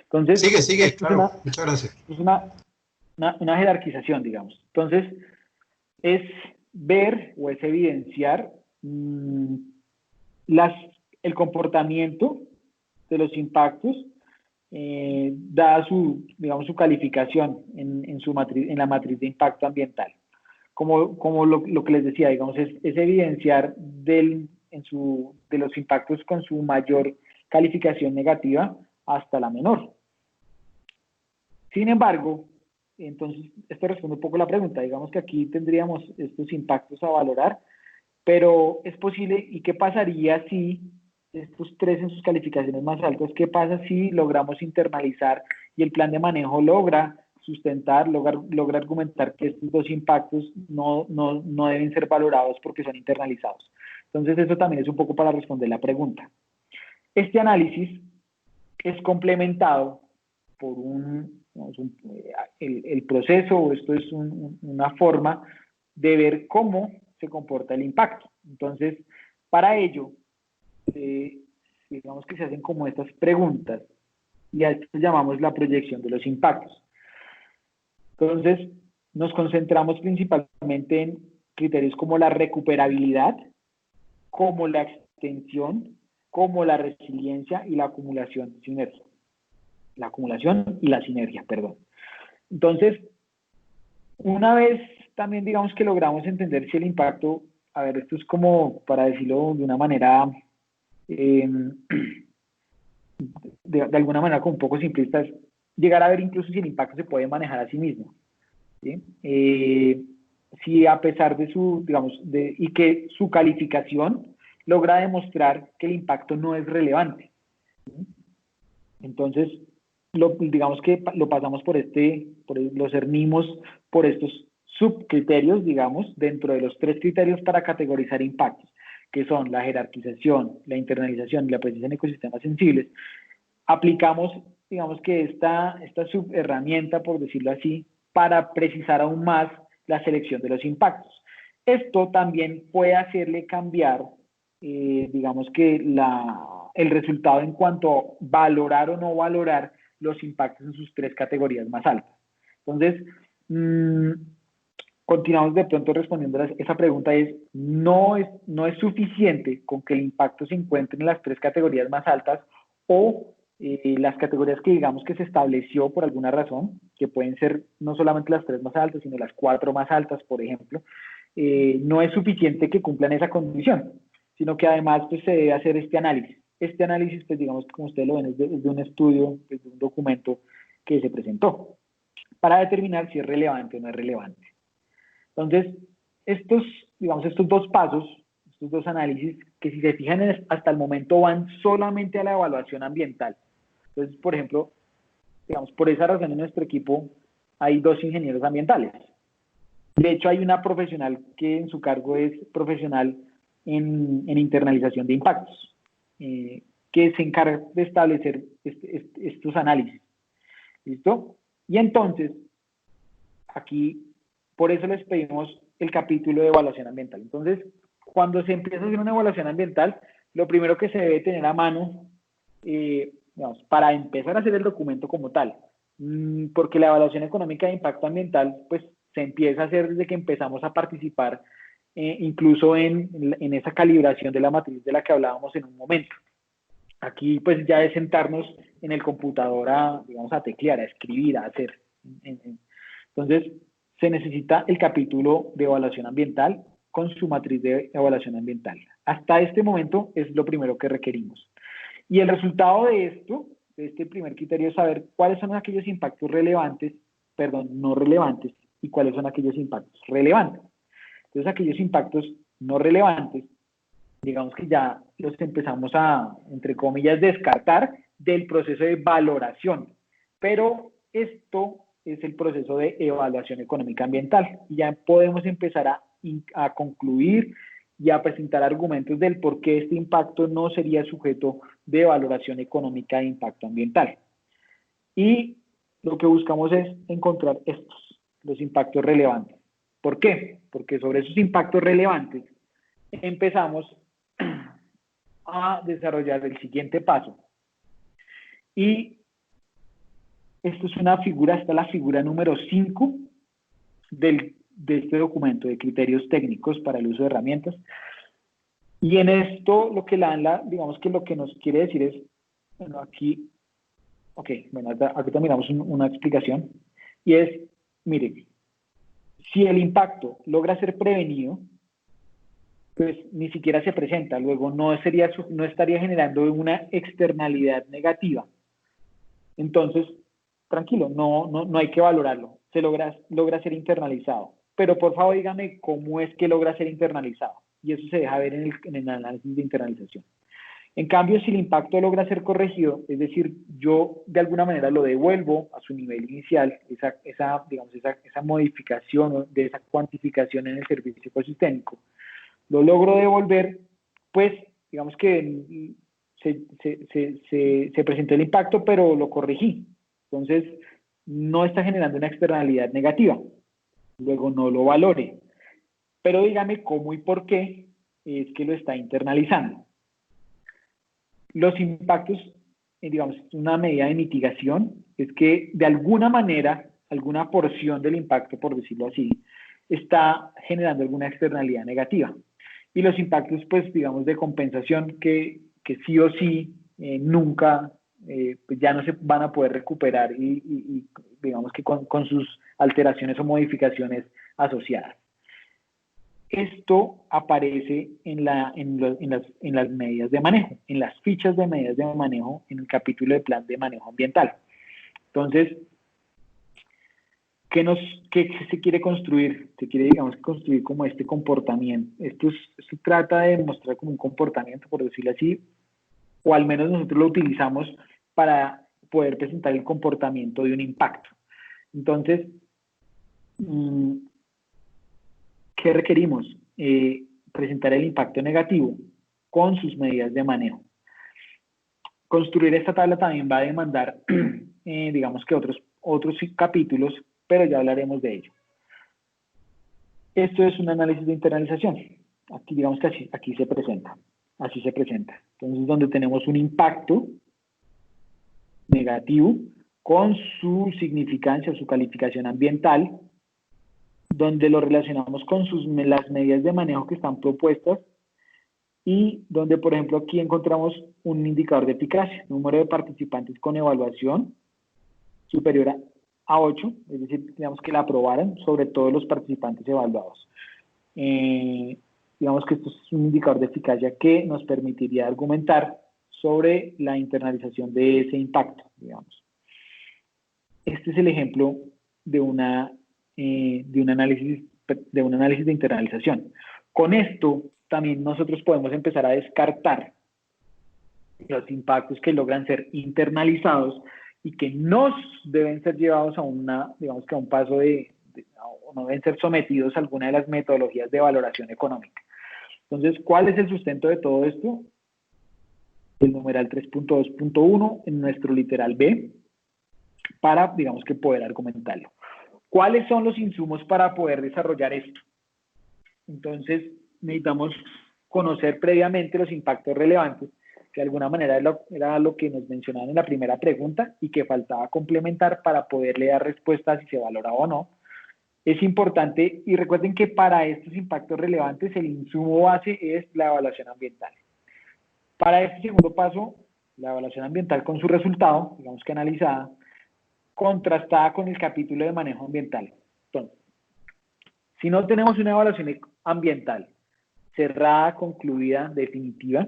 Entonces, Sigue, claro. Muchas gracias. Es una jerarquización, digamos. Entonces, es ver o es evidenciar el comportamiento de los impactos dada digamos, su calificación en la matriz de impacto ambiental. Como lo que les decía, digamos, es evidenciar de los impactos con su mayor calificación negativa hasta la menor. Sin embargo, entonces, esto responde un poco a la pregunta. Digamos que aquí tendríamos estos impactos a valorar, pero es posible. ¿Y qué pasaría si estos 3 en sus calificaciones más altas, qué pasa si logramos internalizar y el plan de manejo logra sustentar, logra argumentar que estos dos impactos no deben ser valorados porque son internalizados. Entonces, eso también es un poco para responder la pregunta. Este análisis es complementado por el proceso, o esto es una forma de ver cómo se comporta el impacto. Entonces, para ello, digamos que se hacen como estas preguntas, y a esto llamamos la proyección de los impactos. Entonces, nos concentramos principalmente en criterios como la recuperabilidad, como la extensión, como la resiliencia y la acumulación de sinergia. La acumulación y la sinergia, perdón. Entonces, una vez también digamos que logramos entender si el impacto, a ver, esto es como, para decirlo de una manera, de alguna manera como un poco simplista, es llegar a ver incluso si el impacto se puede manejar a sí mismo. ¿Sí? Si a pesar de su, digamos, y que su calificación logra demostrar que el impacto no es relevante. ¿Sí? Entonces, digamos que lo pasamos lo cernimos por estos subcriterios, digamos, dentro de los 3 criterios para categorizar impactos, que son la jerarquización, la internalización y la presencia en ecosistemas sensibles. Aplicamos, digamos que esta subherramienta, por decirlo así, para precisar aún más la selección de los impactos. Esto también puede hacerle cambiar, digamos que el resultado en cuanto a valorar o no valorar los impactos en sus 3 categorías más altas. Entonces, continuamos de pronto respondiendo a esa pregunta, no es suficiente con que el impacto se encuentre en las 3 categorías más altas o las categorías que digamos que se estableció por alguna razón, que pueden ser no solamente las 3 más altas, sino las 4 más altas, por ejemplo, no es suficiente que cumplan esa condición, sino que además pues, se debe hacer este análisis. Este análisis, pues digamos, como ustedes lo ven, es de un estudio, es de un documento que se presentó para determinar si es relevante o no es relevante. Entonces, estos 2 pasos, estos 2 análisis, que si se fijan hasta el momento van solamente a la evaluación ambiental. Entonces, por ejemplo, digamos, por esa razón en nuestro equipo hay 2 ingenieros ambientales. De hecho, hay una profesional que en su cargo es profesional en internalización de impactos, que se encarga de establecer estos análisis. ¿Listo? Y entonces, aquí, por eso les pedimos el capítulo de evaluación ambiental. Entonces, cuando se empieza a hacer una evaluación ambiental, lo primero que se debe tener a mano, digamos, para empezar a hacer el documento como tal, porque la evaluación económica de impacto ambiental, pues, se empieza a hacer desde que empezamos a participar, incluso en esa calibración de la matriz de la que hablábamos en un momento. Aquí, pues, ya es sentarnos en el computador digamos, a teclear, a escribir, a hacer. Entonces, se necesita el capítulo de evaluación ambiental con su matriz de evaluación ambiental. Hasta este momento es lo primero que requerimos. Y el resultado de esto, de este primer criterio, es saber cuáles son aquellos impactos no relevantes, y cuáles son aquellos impactos relevantes. Entonces, aquellos impactos no relevantes, digamos que ya los empezamos a, entre comillas, descartar del proceso de valoración. Pero esto es el proceso de evaluación económica ambiental. Y ya podemos empezar a concluir y a presentar argumentos del por qué este impacto no sería sujeto de valoración económica de impacto ambiental. Y lo que buscamos es encontrar los impactos relevantes. ¿Por qué? Porque sobre esos impactos relevantes empezamos a desarrollar el siguiente paso. Y esto es una figura, esta es la figura número 5 de este documento de criterios técnicos para el uso de herramientas. Y en esto lo que digamos que lo que nos quiere decir es, bueno, aquí terminamos una explicación, y es, miren, si el impacto logra ser prevenido, pues ni siquiera se presenta, luego no estaría generando una externalidad negativa. Entonces, tranquilo, no hay que valorarlo, se logra ser internalizado. Pero por favor dígame cómo es que logra ser internalizado, y eso se deja ver en el análisis de internalización. En cambio, si el impacto logra ser corregido, es decir, yo de alguna manera lo devuelvo a su nivel inicial, esa modificación de esa cuantificación en el servicio ecosistémico, lo logro devolver, pues digamos que se presentó el impacto, pero lo corregí. Entonces, no está generando una externalidad negativa. Luego no lo valore. Pero dígame cómo y por qué es que lo está internalizando. Los impactos, digamos, una medida de mitigación es que de alguna manera, alguna porción del impacto, por decirlo así, está generando alguna externalidad negativa. Y los impactos, pues, digamos, de compensación que sí o sí nunca, pues ya no se van a poder recuperar y digamos que con sus alteraciones o modificaciones asociadas. Esto aparece en las medidas de manejo, en las fichas de medidas de manejo, en el capítulo de plan de manejo ambiental. Entonces, ¿qué se quiere construir? Se quiere, digamos, construir como este comportamiento. Esto trata de mostrar como un comportamiento, por decirlo así, o al menos nosotros lo utilizamos para poder presentar el comportamiento de un impacto. Entonces, ¿qué requerimos? Presentar el impacto negativo con sus medidas de manejo. Construir esta tabla también va a demandar, digamos que otros capítulos, pero ya hablaremos de ello. Esto es un análisis de internalización. Aquí, digamos que aquí se presenta. Así se presenta. Entonces, donde tenemos un impacto negativo con su significancia o su calificación ambiental, donde lo relacionamos con las medidas de manejo que están propuestas y donde, por ejemplo, aquí encontramos un indicador de eficacia, número de participantes con evaluación superior a 8, es decir, digamos que la aprobaran sobre todos los participantes evaluados. Digamos que esto es un indicador de eficacia que nos permitiría argumentar sobre la internalización de ese impacto, digamos. Este es el ejemplo de un análisis de internalización. Con esto también nosotros podemos empezar a descartar los impactos que logran ser internalizados y que no deben ser llevados a digamos que a un paso o no deben ser sometidos a alguna de las metodologías de valoración económica. Entonces, ¿cuál es el sustento de todo esto? El numeral 3.2.1 en nuestro literal B, para, digamos que, poder argumentarlo. ¿Cuáles son los insumos para poder desarrollar esto? Entonces, necesitamos conocer previamente los impactos relevantes, que de alguna manera era lo que nos mencionaban en la primera pregunta y que faltaba complementar para poderle dar respuesta a si se valoraba o no. Es importante, y recuerden que para estos impactos relevantes el insumo base es la evaluación ambiental. Para este segundo paso, la evaluación ambiental con su resultado, digamos que analizada, contrastada con el capítulo de manejo ambiental. Entonces, si no tenemos una evaluación ambiental cerrada, concluida, definitiva,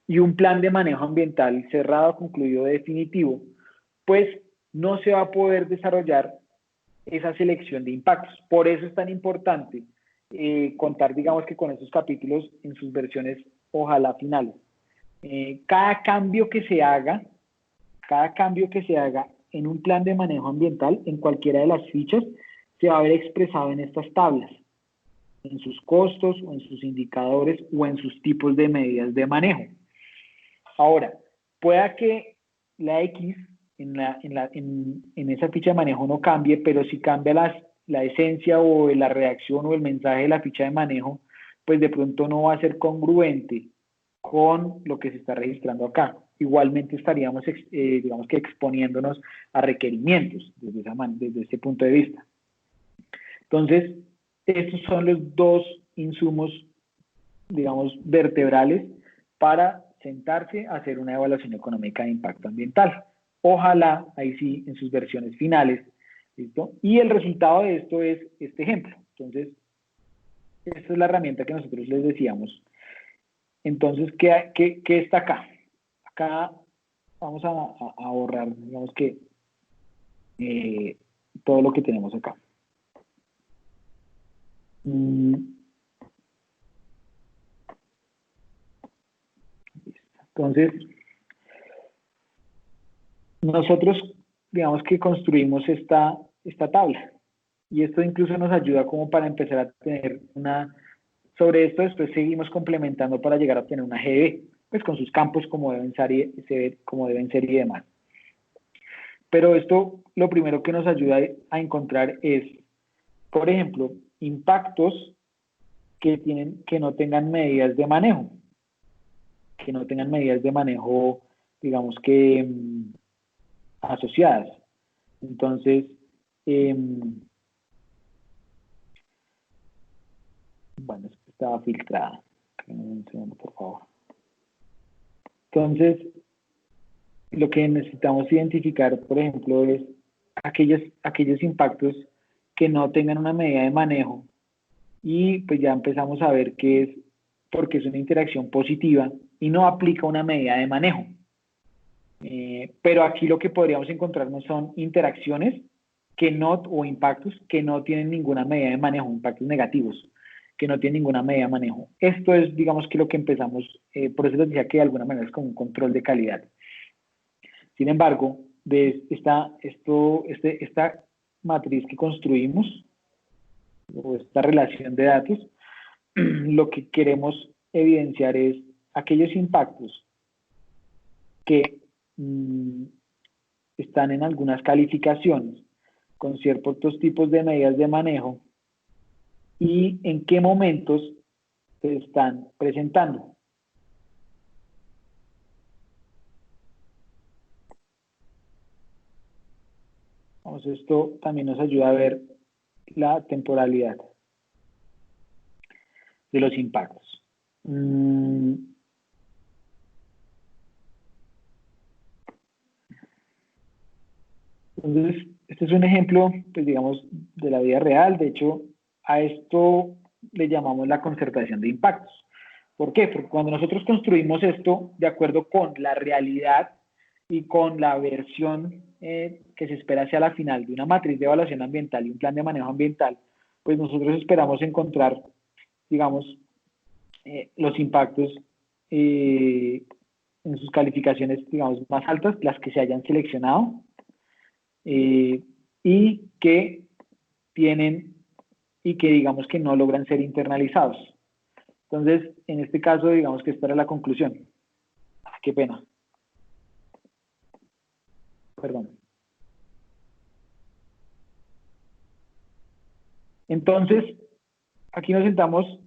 y un plan de manejo ambiental cerrado, concluido, definitivo, pues no se va a poder desarrollar esa selección de impactos. Por eso es tan importante contar, digamos que con estos capítulos en sus versiones, ojalá finales. Cada cambio que se haga en un plan de manejo ambiental, en cualquiera de las fichas, se va a ver expresado en estas tablas, en sus costos, o en sus indicadores, o en sus tipos de medidas de manejo. Ahora, pueda que la X en esa ficha de manejo no cambie, pero si cambia la esencia o la redacción o el mensaje de la ficha de manejo, pues de pronto no va a ser congruente con lo que se está registrando acá. Igualmente estaríamos, digamos que exponiéndonos a requerimientos desde ese punto de vista. Entonces, estos son los dos insumos, digamos, vertebrales para sentarse a hacer una evaluación económica de impacto ambiental. Ojalá, ahí sí, en sus versiones finales, ¿listo? Y el resultado de esto es este ejemplo. Entonces, esta es la herramienta que nosotros les decíamos. Entonces, ¿qué está acá? Acá vamos a borrar, digamos que, todo lo que tenemos acá. Entonces, nosotros, digamos que construimos esta tabla, y esto incluso nos ayuda como para empezar a tener sobre esto después seguimos complementando para llegar a obtener una GB, pues con sus campos como deben ser y demás. Pero esto, lo primero que nos ayuda a encontrar es, por ejemplo, impactos que no tengan medidas de manejo, digamos que asociadas. Entonces, bueno, es que estaba filtrada. Un segundo, por favor. Entonces, lo que necesitamos identificar, por ejemplo, es aquellos impactos que no tengan una medida de manejo, y pues ya empezamos a ver que es porque es una interacción positiva y no aplica una medida de manejo. Pero aquí lo que podríamos encontrarnos son interacciones o impactos que no tienen ninguna medida de manejo, impactos negativos, que no tienen ninguna medida de manejo. Esto es, digamos, que lo que empezamos, por eso les decía que de alguna manera es como un control de calidad. Sin embargo, de esta matriz que construimos, o esta relación de datos, lo que queremos evidenciar es aquellos impactos que están en algunas calificaciones con ciertos tipos de medidas de manejo y en qué momentos se están presentando. Entonces, esto también nos ayuda a ver la temporalidad de los impactos. Entonces, este es un ejemplo, pues digamos, de la vida real. De hecho, a esto le llamamos la concertación de impactos. ¿Por qué? Porque cuando nosotros construimos esto de acuerdo con la realidad y con la versión que se espera hacia la final de una matriz de evaluación ambiental y un plan de manejo ambiental, pues nosotros esperamos encontrar, digamos, los impactos en sus calificaciones, digamos, más altas, las que se hayan seleccionado, y que digamos que no logran ser internalizados. Entonces, en este caso, digamos que esta era la conclusión. Qué pena. Perdón. Entonces, aquí nos sentamos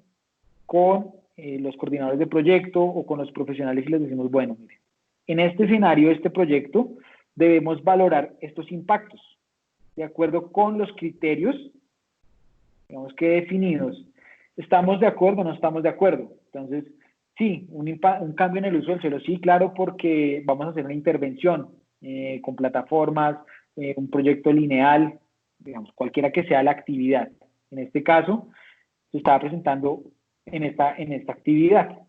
con los coordinadores de proyecto o con los profesionales y les decimos, bueno, mire, en este escenario, este proyecto, debemos valorar estos impactos de acuerdo con los criterios, digamos que definidos. ¿Estamos de acuerdo o no estamos de acuerdo? Entonces, sí, un cambio en el uso del suelo, sí, claro, porque vamos a hacer una intervención con plataformas, un proyecto lineal, digamos, cualquiera que sea la actividad. En este caso, se estaba presentando en esta actividad.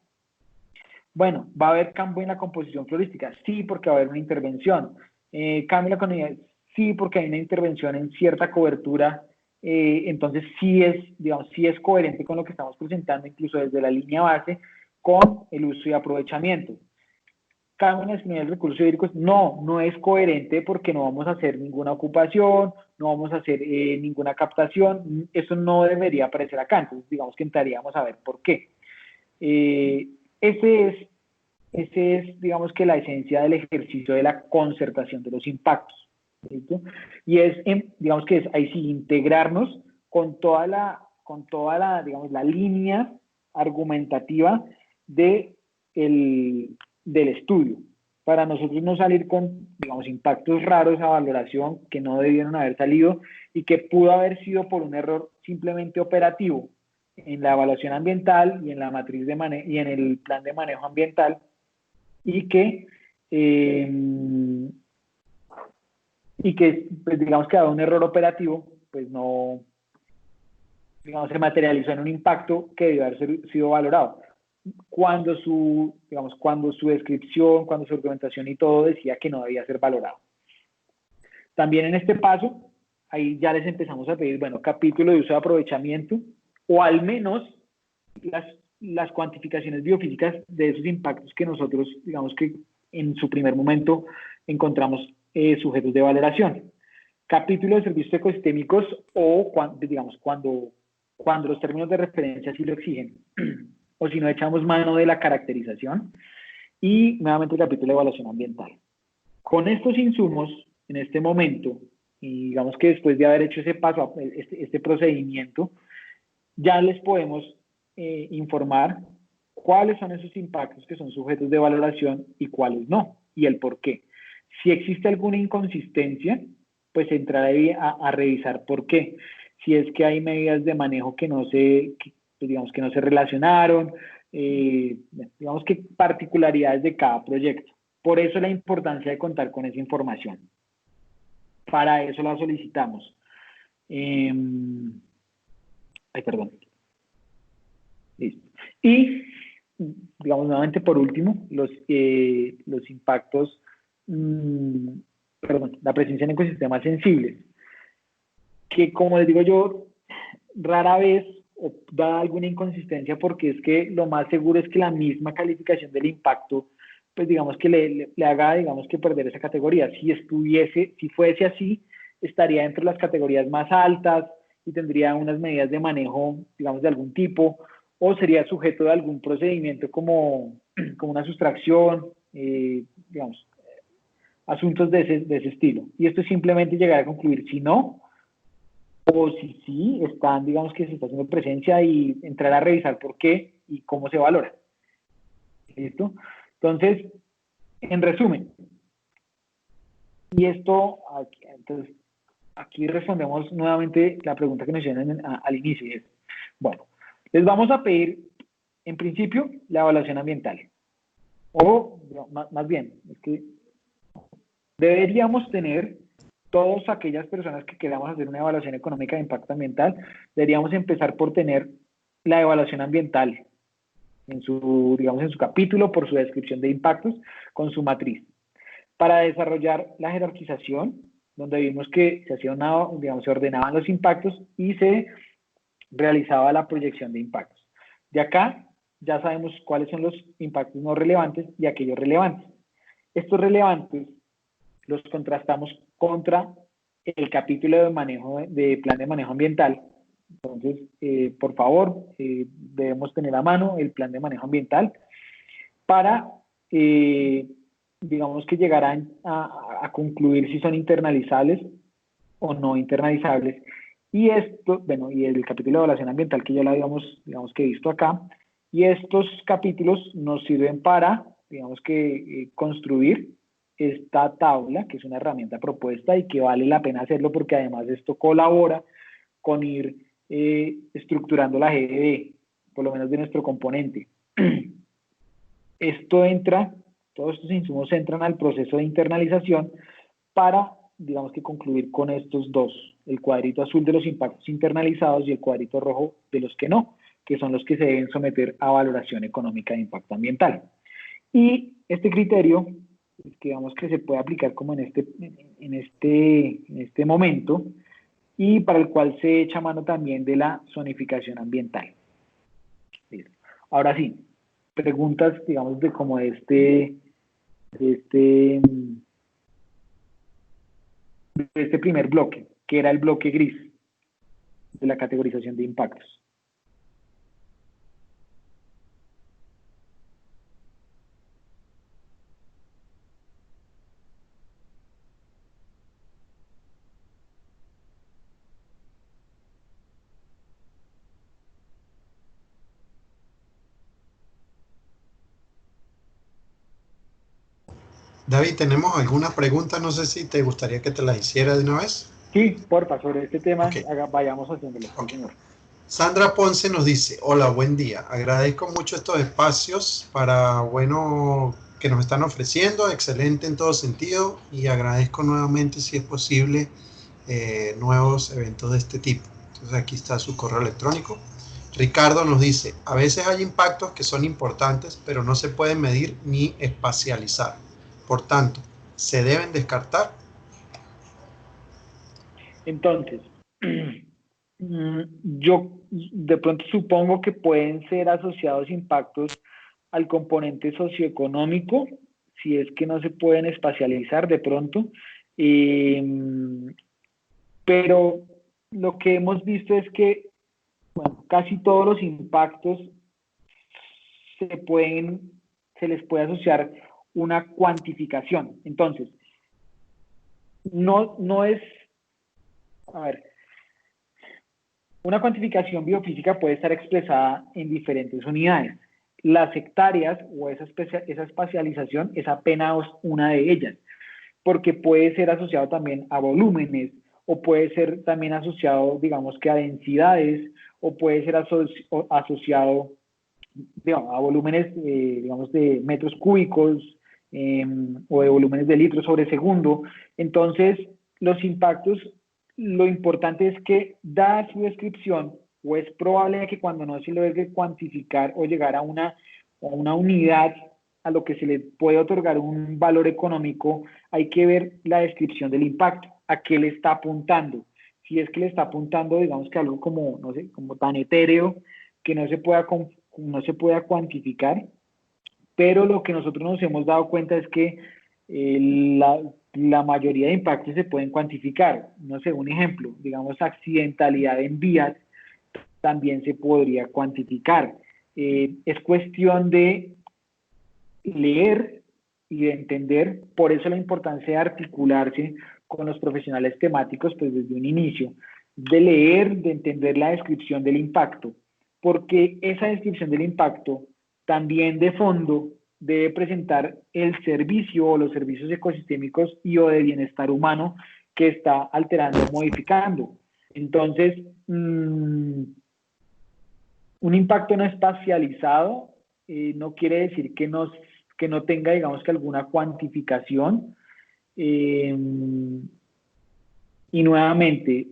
Bueno, ¿va a haber cambio en la composición florística? Sí, porque va a haber una intervención. ¿Cambio en la continuidad? Sí, porque hay una intervención en cierta cobertura. Entonces, sí es coherente con lo que estamos presentando, incluso desde la línea base, con el uso y aprovechamiento. ¿Cambio en la disponibilidad de recursos hídricos? No es coherente porque no vamos a hacer ninguna ocupación, no vamos a hacer ninguna captación. Eso no debería aparecer acá. Entonces, digamos que entraríamos a ver por qué. Ese es, digamos que la esencia del ejercicio de la concertación de los impactos. ¿Cierto? Y digamos que es ahí sí integrarnos con toda la, digamos, la línea argumentativa del estudio, para nosotros no salir con, digamos, impactos raros a valoración que no debieron haber salido y que pudo haber sido por un error simplemente operativo en la evaluación ambiental y en la matriz de manejo y en el plan de manejo ambiental, y que pues, digamos que dado un error operativo, pues no, digamos, se materializó en un impacto que debió haber sido valorado. Cuando su descripción, cuando su argumentación y todo decía que no debía ser valorado. También en este paso, ahí ya les empezamos a pedir, bueno, capítulo de uso de aprovechamiento, o al menos las cuantificaciones biofísicas de esos impactos que nosotros, digamos que en su primer momento encontramos sujetos de valoración. Capítulo de servicios ecosistémicos o, digamos, cuando los términos de referencia sí lo exigen, o si no echamos mano de la caracterización, y nuevamente el capítulo de evaluación ambiental. Con estos insumos, en este momento, y digamos que después de haber hecho ese paso, este procedimiento, ya les podemos informar cuáles son esos impactos que son sujetos de valoración y cuáles no, y el por qué. Si existe alguna inconsistencia, pues entrar ahí a revisar por qué. Si es que hay medidas de manejo que no se, digamos que no se relacionaron, digamos que particularidades de cada proyecto. Por eso la importancia de contar con esa información. Para eso la solicitamos. Perdón. Listo. Y, digamos, nuevamente por último, los impactos, la presencia en ecosistemas sensibles, que como les digo yo, rara vez da alguna inconsistencia porque es que lo más seguro es que la misma calificación del impacto, pues digamos que le haga, digamos que perder esa categoría. Si fuese así, estaría entre las categorías más altas y tendría unas medidas de manejo, digamos, de algún tipo, o sería sujeto de algún procedimiento como una sustracción, digamos, asuntos de ese estilo. Y esto es simplemente llegar a concluir si no, o si sí, están, digamos que se está haciendo presencia y entrar a revisar por qué y cómo se valora. ¿Listo? Entonces, en resumen, y esto, entonces, aquí respondemos nuevamente la pregunta que nos hicieron al inicio, y es, bueno, les vamos a pedir, en principio, la evaluación ambiental. O, más bien, es que deberíamos tener, todas aquellas personas que queramos hacer una evaluación económica de impacto ambiental, deberíamos empezar por tener la evaluación ambiental en su, digamos, en su capítulo, por su descripción de impactos, con su matriz. Para desarrollar la jerarquización, donde vimos que se hacía digamos, se ordenaban los impactos y se realizaba la proyección de impactos. De acá ya sabemos cuáles son los impactos no relevantes y aquellos relevantes. Estos relevantes los contrastamos contra el capítulo de plan de manejo ambiental. Entonces, por favor, debemos tener a mano el plan de manejo ambiental para, digamos que llegar a concluir si son internalizables o no internalizables. Y esto, bueno, y el capítulo de evaluación ambiental que ya lo habíamos, digamos que visto acá, y estos capítulos nos sirven para, digamos que, construir esta tabla, que es una herramienta propuesta y que vale la pena hacerlo porque además esto colabora con ir estructurando la GDB, por lo menos de nuestro componente. Todos estos insumos entran al proceso de internalización para, digamos que, concluir con estos dos, el cuadrito azul de los impactos internalizados y el cuadrito rojo de los que no, que son los que se deben someter a valoración económica de impacto ambiental. Y este criterio, digamos que se puede aplicar como en este momento, y para el cual se echa mano también de la zonificación ambiental. Listo. Ahora sí, preguntas, digamos, de como este primer bloque, que era el bloque gris de la categorización de impactos. David, tenemos alguna pregunta, no sé si te gustaría que te las hiciera de una vez. Sí, porfa, sobre este tema, Okay. vayamos haciéndolo. Okay. Señor. Sandra Ponce nos dice, hola, buen día. Agradezco mucho estos espacios que nos están ofreciendo, excelente en todo sentido, y agradezco nuevamente, si es posible, nuevos eventos de este tipo. Entonces aquí está su correo electrónico. Ricardo nos dice, a veces hay impactos que son importantes, pero no se pueden medir ni espacializar. Por tanto, ¿se deben descartar? Entonces, Yo de pronto supongo que pueden ser asociados impactos al componente socioeconómico, si es que no se pueden espacializar de pronto. Eh, pero lo que hemos visto es que, bueno, casi todos los impactos se pueden, se les puede asociar una cuantificación. Entonces, no es, a ver, una cuantificación biofísica puede estar expresada en diferentes unidades. Las hectáreas o esa espacialización es apenas una de ellas, porque puede ser asociado también a volúmenes, o puede ser también asociado, digamos que a densidades, o puede ser asociado, digamos, a volúmenes, digamos, de metros cúbicos, o de volúmenes de litros sobre segundo. Entonces, los impactos, lo importante es que, dada su descripción, o es probable que cuando no se logre cuantificar o llegar a una unidad a lo que se le puede otorgar un valor económico, hay que ver la descripción del impacto, a qué le está apuntando. Si es que le está apuntando, digamos que algo como, no sé, como tan etéreo, que no se pueda cuantificar, pero lo que nosotros nos hemos dado cuenta es que la mayoría de impactos se pueden cuantificar. No sé, un ejemplo, digamos, accidentalidad en vías también se podría cuantificar. Es cuestión de leer y de entender, por eso la importancia de articularse con los profesionales temáticos, pues desde un inicio, de leer, de entender la descripción del impacto, porque esa descripción del impacto también de fondo debe presentar el servicio o los servicios ecosistémicos y o de bienestar humano que está alterando o modificando. Entonces, un impacto no espacializado no quiere decir que no tenga, digamos que alguna cuantificación. Eh, y nuevamente,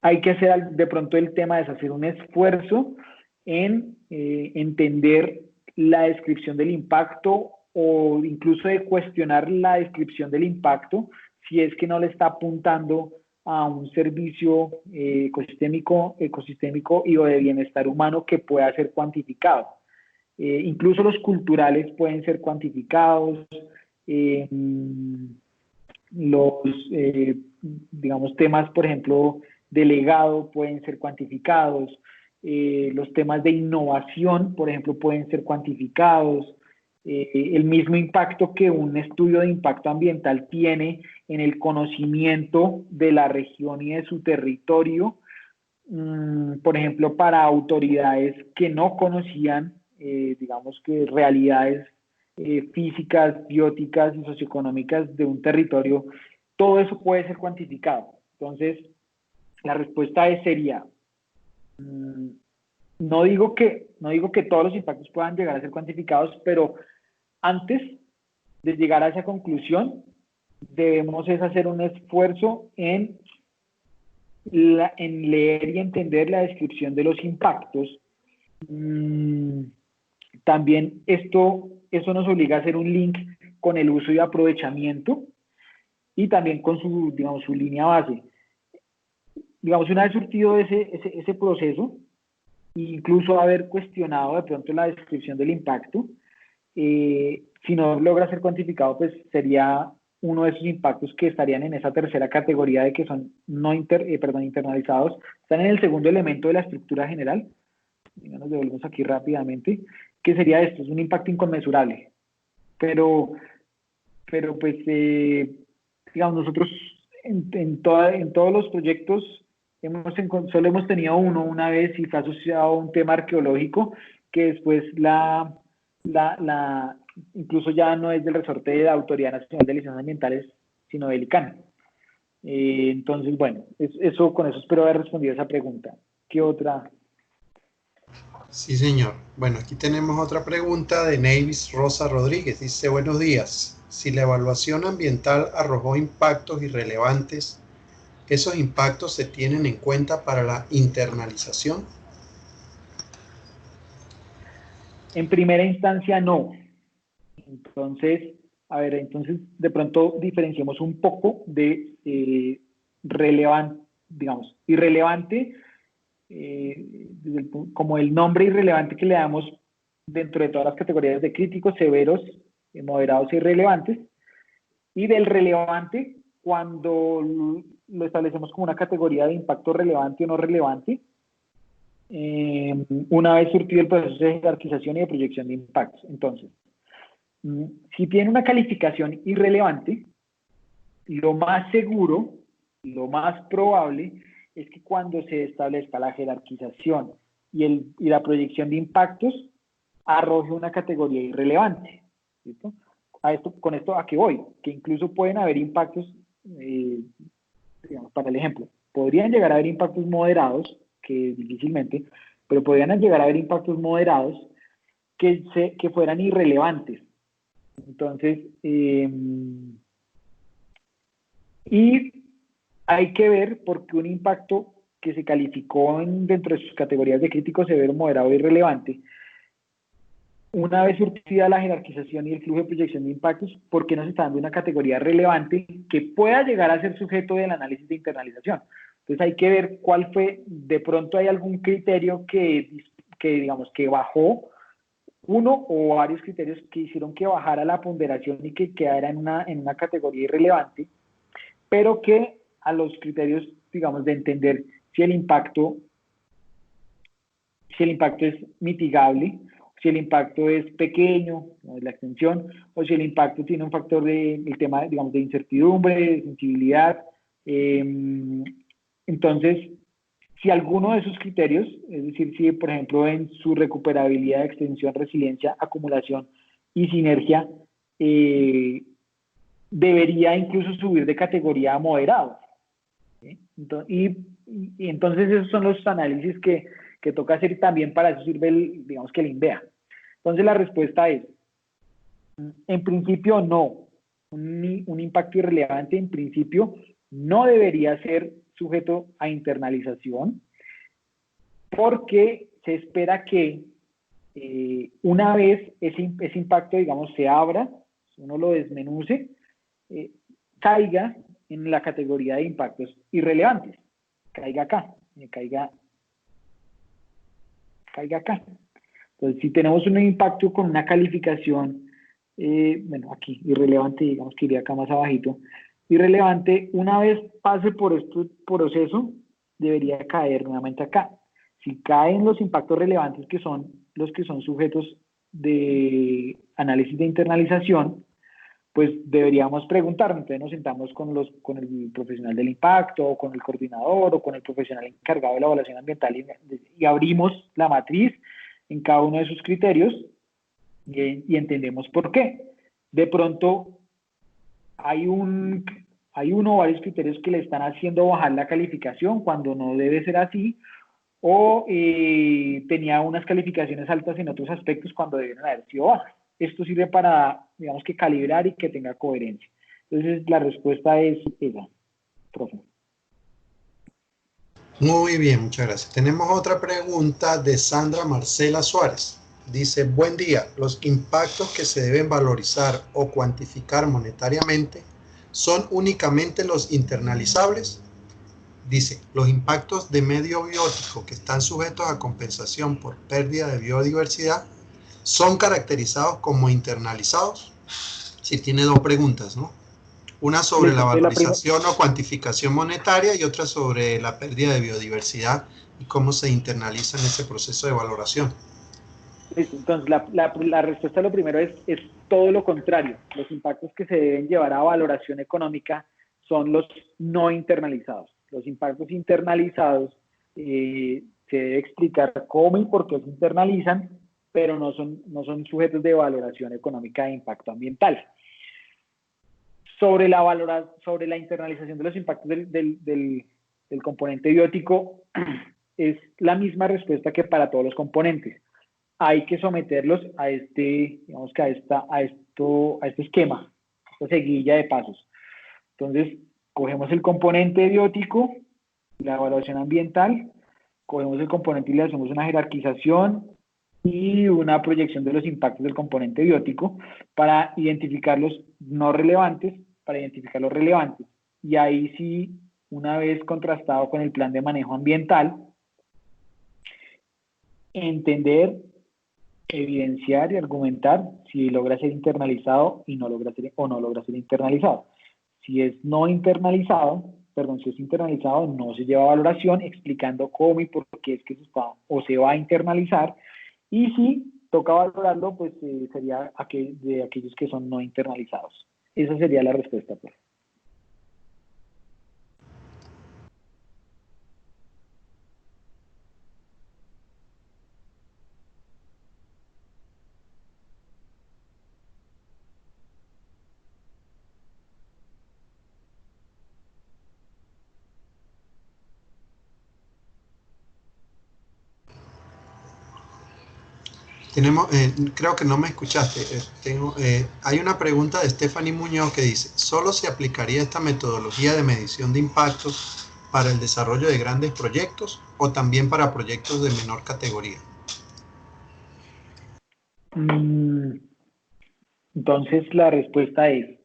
hay que hacer de pronto el tema es hacer un esfuerzo en entender la descripción del impacto o incluso de cuestionar la descripción del impacto si es que no le está apuntando a un servicio ecosistémico y o de bienestar humano que pueda ser cuantificado. Incluso los culturales pueden ser cuantificados, eh, los, digamos, temas, por ejemplo, de legado pueden ser cuantificados, los temas de innovación, por ejemplo, pueden ser cuantificados, el mismo impacto que un estudio de impacto ambiental tiene en el conocimiento de la región y de su territorio, por ejemplo, para autoridades que no conocían, digamos que realidades físicas, bióticas y socioeconómicas de un territorio, todo eso puede ser cuantificado. Entonces, la respuesta sería, no digo que todos los impactos puedan llegar a ser cuantificados, pero antes de llegar a esa conclusión, debemos es hacer un esfuerzo en leer y entender la descripción de los impactos. También eso nos obliga a hacer un link con el uso y aprovechamiento y también con su, digamos, su línea base. Digamos, una vez surtido ese proceso, incluso haber cuestionado de pronto la descripción del impacto, si no logra ser cuantificado, pues sería uno de esos impactos que estarían en esa tercera categoría de que son internalizados, están en el segundo elemento de la estructura general. Nos devolvemos aquí rápidamente, que sería esto, es un impacto inconmensurable. Pero pues, digamos, nosotros en todos los proyectos solo hemos tenido uno una vez y fue asociado a un tema arqueológico que después incluso ya no es del resorte de la Autoridad Nacional de Licencias Ambientales, sino del ICANN. Entonces, bueno, con eso espero haber respondido a esa pregunta. ¿Qué otra? Sí, señor. Bueno, aquí tenemos otra pregunta de Nevis Rosa Rodríguez. Dice, buenos días. Si la evaluación ambiental arrojó impactos irrelevantes, ¿esos impactos se tienen en cuenta para la internalización? En primera instancia, no. Entonces, a ver, entonces de pronto diferenciemos un poco de digamos, irrelevante, como el nombre irrelevante que le damos dentro de todas las categorías de críticos, severos, moderados e irrelevantes, y del relevante cuando lo establecemos como una categoría de impacto relevante o no relevante, una vez surtido el proceso de jerarquización y de proyección de impactos. Entonces, si tiene una calificación irrelevante, lo más seguro, lo más probable es que cuando se establezca la jerarquización y la proyección de impactos, arroje una categoría irrelevante. ¿Listo? Con esto, ¿a qué voy? Que incluso pueden haber impactos, digamos, para el ejemplo, podrían llegar a haber impactos moderados, que difícilmente, pero podrían llegar a haber impactos moderados que fueran irrelevantes. Entonces, y hay que ver por qué un impacto que se calificó dentro de sus categorías de crítico, severo, moderado e irrelevante, una vez surtida la jerarquización y el flujo de proyección de impactos, ¿por qué no se está dando una categoría relevante que pueda llegar a ser sujeto del análisis de internalización? Entonces hay que ver cuál fue, de pronto hay algún criterio que digamos, que bajó, uno o varios criterios que hicieron que bajara la ponderación y que quedara en una categoría irrelevante, pero que a los criterios, digamos, de entender si el impacto es mitigable, si el impacto es pequeño, la extensión, o si el impacto tiene un factor el tema, digamos, de incertidumbre, de sensibilidad. Entonces, si alguno de esos criterios, es decir, si por ejemplo en su recuperabilidad, extensión, resiliencia, acumulación y sinergia, debería incluso subir de categoría a moderado. ¿Sí? Y entonces esos son los análisis que toca hacer, también para eso sirve digamos que el INVEA. Entonces la respuesta es, en principio no, un impacto irrelevante en principio no debería ser sujeto a internalización, porque se espera que una vez ese impacto, digamos, se abra, uno lo desmenuce, caiga en la categoría de impactos irrelevantes, caiga acá, caiga acá. Entonces, si tenemos un impacto con una calificación, bueno, aquí, irrelevante, digamos que iría acá más abajito, irrelevante, una vez pase por este proceso, debería caer nuevamente acá. Si caen los impactos relevantes, que son los que son sujetos de análisis de internalización, pues deberíamos preguntarnos. Entonces nos sentamos con el profesional del impacto, o con el coordinador, o con el profesional encargado de la evaluación ambiental y abrimos la matriz en cada uno de sus criterios y entendemos por qué. De pronto hay uno o varios criterios que le están haciendo bajar la calificación cuando no debe ser así, o tenía unas calificaciones altas en otros aspectos cuando debieron haber sido bajas. Esto sirve para, digamos, que calibrar y que tenga coherencia. Entonces, la respuesta es esa, profe. Muy bien, muchas gracias. Tenemos otra pregunta de Sandra Marcela Suárez. Dice, buen día, los impactos que se deben valorizar o cuantificar monetariamente son únicamente los internalizables. Dice, los impactos de medio biótico que están sujetos a compensación por pérdida de biodiversidad son caracterizados como internalizados. Sí, tiene dos preguntas, ¿no? Una sobre la valorización o cuantificación monetaria y otra sobre la pérdida de biodiversidad y cómo se internaliza en ese proceso de valoración. Entonces, la respuesta a lo primero es todo lo contrario. Los impactos que se deben llevar a valoración económica son los no internalizados. Los impactos internalizados se debe explicar cómo y por qué se internalizan, pero no son sujetos de valoración económica de impacto ambiental. Sobre la internalización de los impactos del componente biótico, es la misma respuesta que para todos los componentes. Hay que someterlos a este esquema, esta seguilla de pasos. Entonces, cogemos el componente biótico, la evaluación ambiental, cogemos el componente y le hacemos una jerarquización y una proyección de los impactos del componente biótico para identificar los no relevantes, para identificar los relevantes. Y ahí sí una vez contrastado con el plan de manejo ambiental, entender, evidenciar y argumentar si logra ser internalizado y no logra ser, o no logra ser internalizado. Si es no internalizado, perdón, si es internalizado, no se lleva a valoración explicando cómo y por qué es que se está o se va a internalizar. Y si toca valorarlo, pues sería de aquellos que son no internalizados. Esa sería la respuesta, pues. Tenemos, creo que no me escuchaste. Hay una pregunta de Stephanie Muñoz que dice, ¿solo se aplicaría esta metodología de medición de impactos para el desarrollo de grandes proyectos o también para proyectos de menor categoría? Entonces la respuesta es,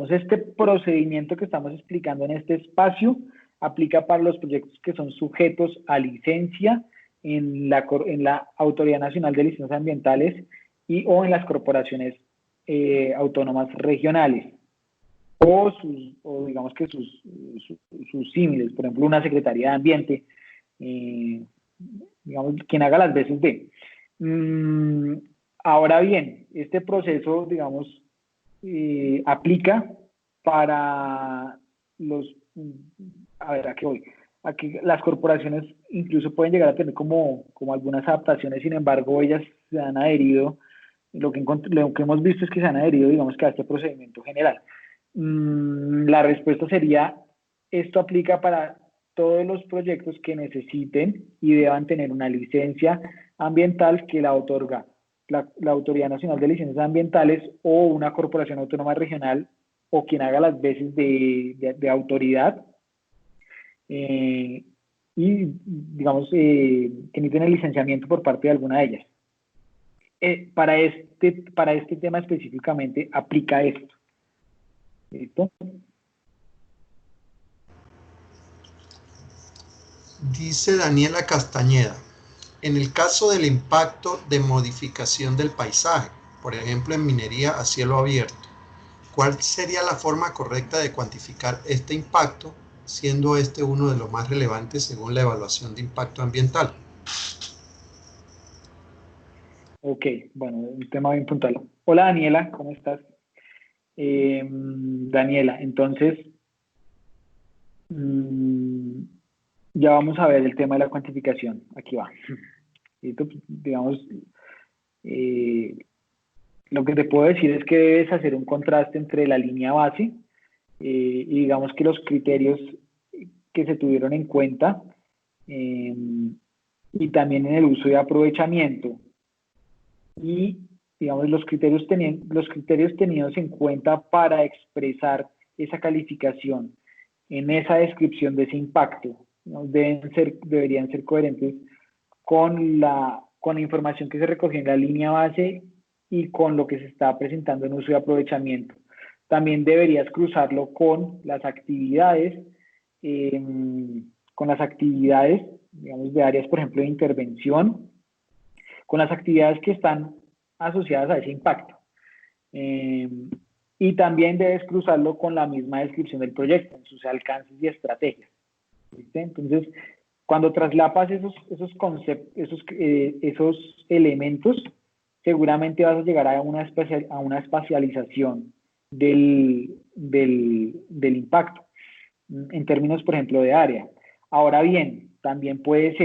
este procedimiento que estamos explicando en este espacio aplica para los proyectos que son sujetos a licencia en la Autoridad Nacional de Licencias Ambientales o en las corporaciones autónomas regionales o digamos que sus símiles, por ejemplo, una Secretaría de Ambiente, digamos, quien haga las veces de. Ahora bien, este proceso, digamos, aplica para a ver, ¿a qué voy? Aquí las corporaciones incluso pueden llegar a tener como algunas adaptaciones, sin embargo, ellas se han adherido, lo que hemos visto es que se han adherido, digamos que a este procedimiento general. La respuesta sería, esto aplica para todos los proyectos que necesiten y deban tener una licencia ambiental que la otorga la Autoridad Nacional de Licencias Ambientales o una corporación autónoma regional o quien haga las veces de autoridad y digamos que ni tiene licenciamiento por parte de alguna de ellas. Para este tema específicamente aplica esto. ¿Listo? Dice Daniela Castañeda, en el caso del impacto de modificación del paisaje, por ejemplo en minería a cielo abierto, ¿cuál sería la forma correcta de cuantificar este impacto, siendo este uno de los más relevantes según la evaluación de impacto ambiental? Ok, bueno, un tema bien puntual. Hola Daniela, ¿cómo estás? Daniela, entonces, ya vamos a ver el tema de la cuantificación. Aquí va. Esto, digamos, lo que te puedo decir es que debes hacer un contraste entre la línea base y digamos que los criterios que se tuvieron en cuenta y también en el uso y aprovechamiento. Y, digamos, los criterios tenidos en cuenta para expresar esa calificación en esa descripción de ese impacto, ¿no? Deberían ser coherentes con la información que se recogió en la línea base y con lo que se está presentando en uso y aprovechamiento. También deberías cruzarlo con las actividades, digamos, de áreas, por ejemplo, de intervención, con las actividades que están asociadas a ese impacto. Y también debes cruzarlo con la misma descripción del proyecto, en sus alcances y estrategias. ¿Viste? Entonces, cuando traslapas esos elementos, seguramente vas a llegar a una espacialización del impacto, en términos, por ejemplo, de área. Ahora bien, también debes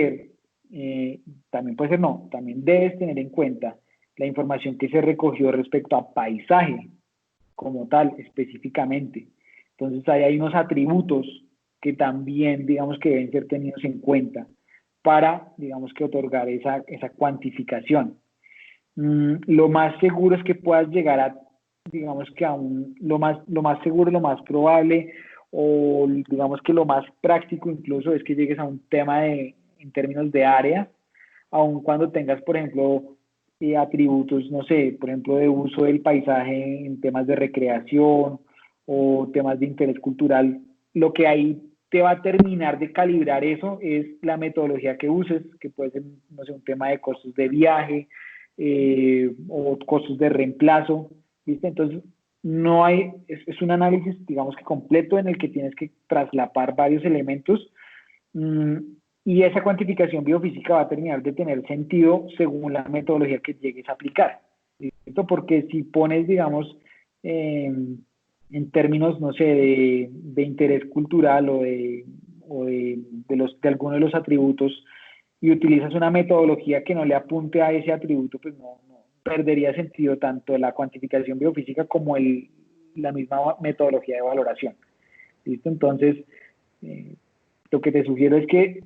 tener en cuenta la información que se recogió respecto a paisaje como tal, específicamente. Entonces, ahí hay unos atributos que también, digamos, que deben ser tenidos en cuenta para, digamos, que otorgar esa cuantificación. Lo más seguro es que puedas llegar a, digamos, que lo más seguro, lo más probable, o digamos que lo más práctico incluso es que llegues a un tema en términos de área, aun cuando tengas, por ejemplo, atributos, no sé, por ejemplo, de uso del paisaje en temas de recreación o temas de interés cultural, lo que ahí te va a terminar de calibrar eso es la metodología que uses, que puede ser, no sé, un tema de costos de viaje o costos de reemplazo, ¿viste? Entonces, no hay, es un análisis, digamos que completo en el que tienes que traslapar varios elementos mm, y esa cuantificación biofísica va a terminar de tener sentido según la metodología que llegues a aplicar, ¿cierto? Porque si pones, digamos, en términos, no sé, de interés cultural de alguno de los atributos y utilizas una metodología que no le apunte a ese atributo, pues no perdería sentido tanto la cuantificación biofísica como la misma metodología de valoración. ¿Listo? Entonces, eh, lo que te sugiero es que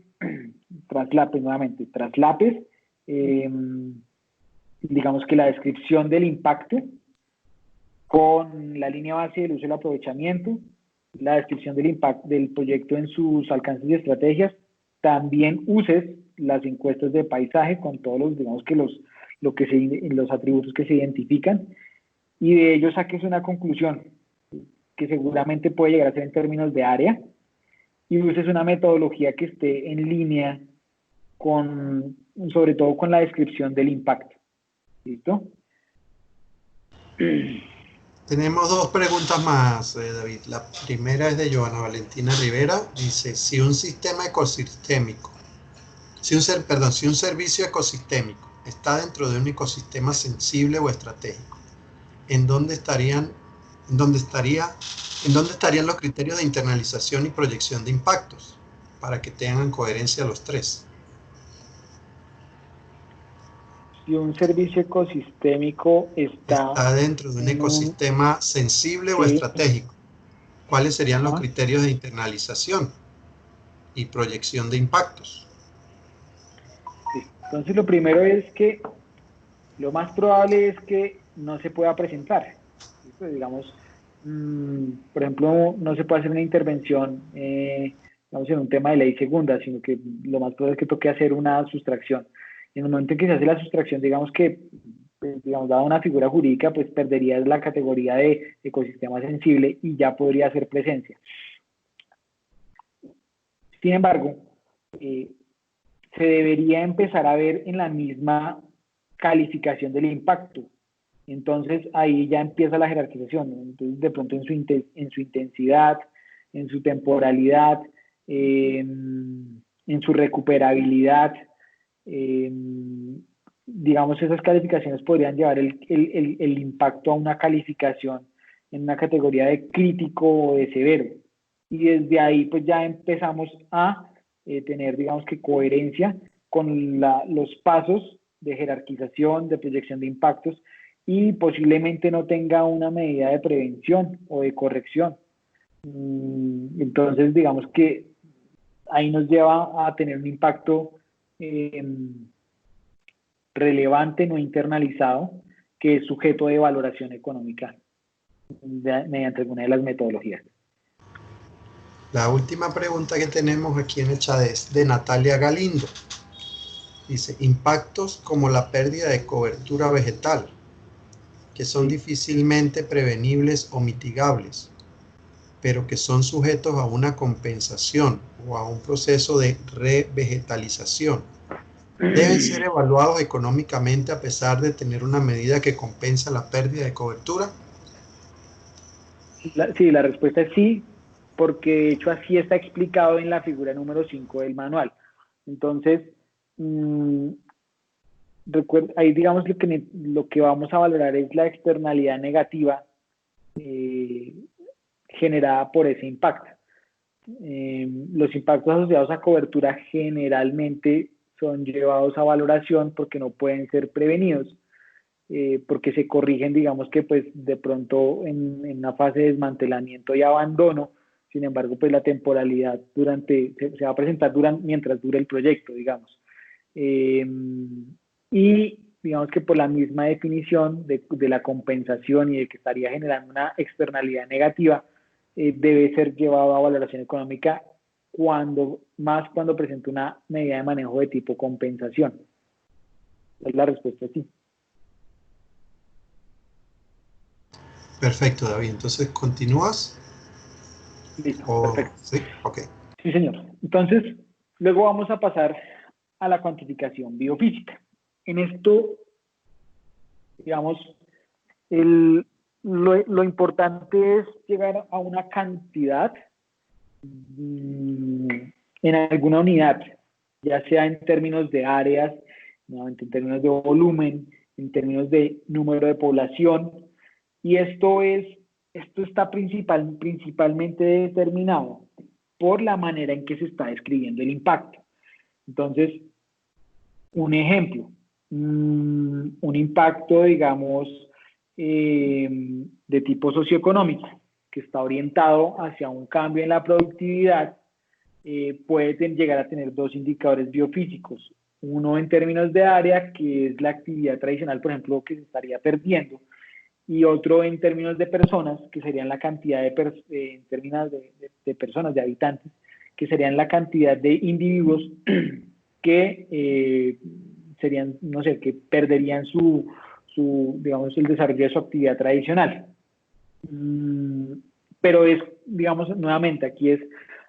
traslapes, digamos que la descripción del impacto con la línea base del uso y el aprovechamiento, la descripción del impacto del proyecto en sus alcances y estrategias, también uses las encuestas de paisaje con todos los, digamos que los atributos que se identifican y de ello saques una conclusión que seguramente puede llegar a ser en términos de área y uses una metodología que esté en línea sobre todo con la descripción del impacto. ¿Listo? Tenemos dos preguntas más, David. La primera es de Joana Valentina Rivera. Dice, si un sistema ecosistémico, si un servicio ecosistémico está dentro de un ecosistema sensible o estratégico, ¿en dónde estarían los criterios de internalización y proyección de impactos para que tengan coherencia los tres? Si un servicio ecosistémico Está dentro de un en un... ecosistema sensible o Sí, estratégico, ¿cuáles serían los ajá, criterios de internalización y proyección de impactos? sí. Entonces lo primero es que lo más probable es que no se pueda presentar. ¿Listo? Digamos, por ejemplo, no se puede hacer una intervención, digamos, en un tema de ley segunda, sino que lo más probable es que toque hacer una sustracción. En el momento en que se hace la sustracción, digamos que, pues, digamos, dada una figura jurídica, pues perdería la categoría de ecosistema sensible y ya podría hacer presencia. Sin embargo, eh, se debería empezar a ver en la misma calificación del impacto. Entonces ahí ya empieza la jerarquización. Entonces de pronto en su intensidad, en su temporalidad, en su recuperabilidad, eh, digamos esas calificaciones podrían llevar el impacto a una calificación en una categoría de crítico o de severo. Y desde ahí pues ya empezamos a tener, digamos que coherencia con los pasos de jerarquización, de proyección de impactos y posiblemente no tenga una medida de prevención o de corrección. Entonces, digamos que ahí nos lleva a tener un impacto relevante, no internalizado, que es sujeto de valoración económica mediante alguna de las metodologías. La última pregunta que tenemos aquí en el chat es de Natalia Galindo. Dice, impactos como la pérdida de cobertura vegetal, que son difícilmente prevenibles o mitigables, pero que son sujetos a una compensación o a un proceso de revegetalización. ¿Deben ser evaluados económicamente a pesar de tener una medida que compensa la pérdida de cobertura? Sí, la respuesta es sí, porque de hecho así está explicado en la figura número 5 del manual. Entonces, ahí digamos lo que vamos a valorar es la externalidad negativa generada por ese impacto. Los impactos asociados a cobertura generalmente son llevados a valoración porque no pueden ser prevenidos, porque se corrigen, digamos que pues de pronto en una fase de desmantelamiento y abandono. Sin embargo, pues la temporalidad se va a presentar mientras dure el proyecto, digamos. Y digamos que por la misma definición de la compensación y de que estaría generando una externalidad negativa, debe ser llevado a valoración económica cuando presenta una medida de manejo de tipo compensación. Es la respuesta sí. Perfecto, David. Entonces, ¿continúas? Listo, ¿O perfecto. sí? Ok. Sí, señor. Entonces, luego vamos a pasar a la cuantificación biofísica. En esto, digamos, lo importante es llegar a una cantidad en alguna unidad, ya sea en términos de áreas, nuevamente en términos de volumen, en términos de número de población, y esto está principalmente determinado por la manera en que se está describiendo el impacto. Entonces, un ejemplo, un impacto, digamos, de tipo socioeconómico, que está orientado hacia un cambio en la productividad, puede llegar a tener dos indicadores biofísicos. Uno en términos de área, que es la actividad tradicional, por ejemplo, que se estaría perdiendo, y otro en términos de personas, que serían la cantidad en términos de personas, de habitantes, que serían la cantidad de individuos que serían, no sé, que perderían digamos, el desarrollo de su actividad tradicional. Pero es, digamos, nuevamente, aquí es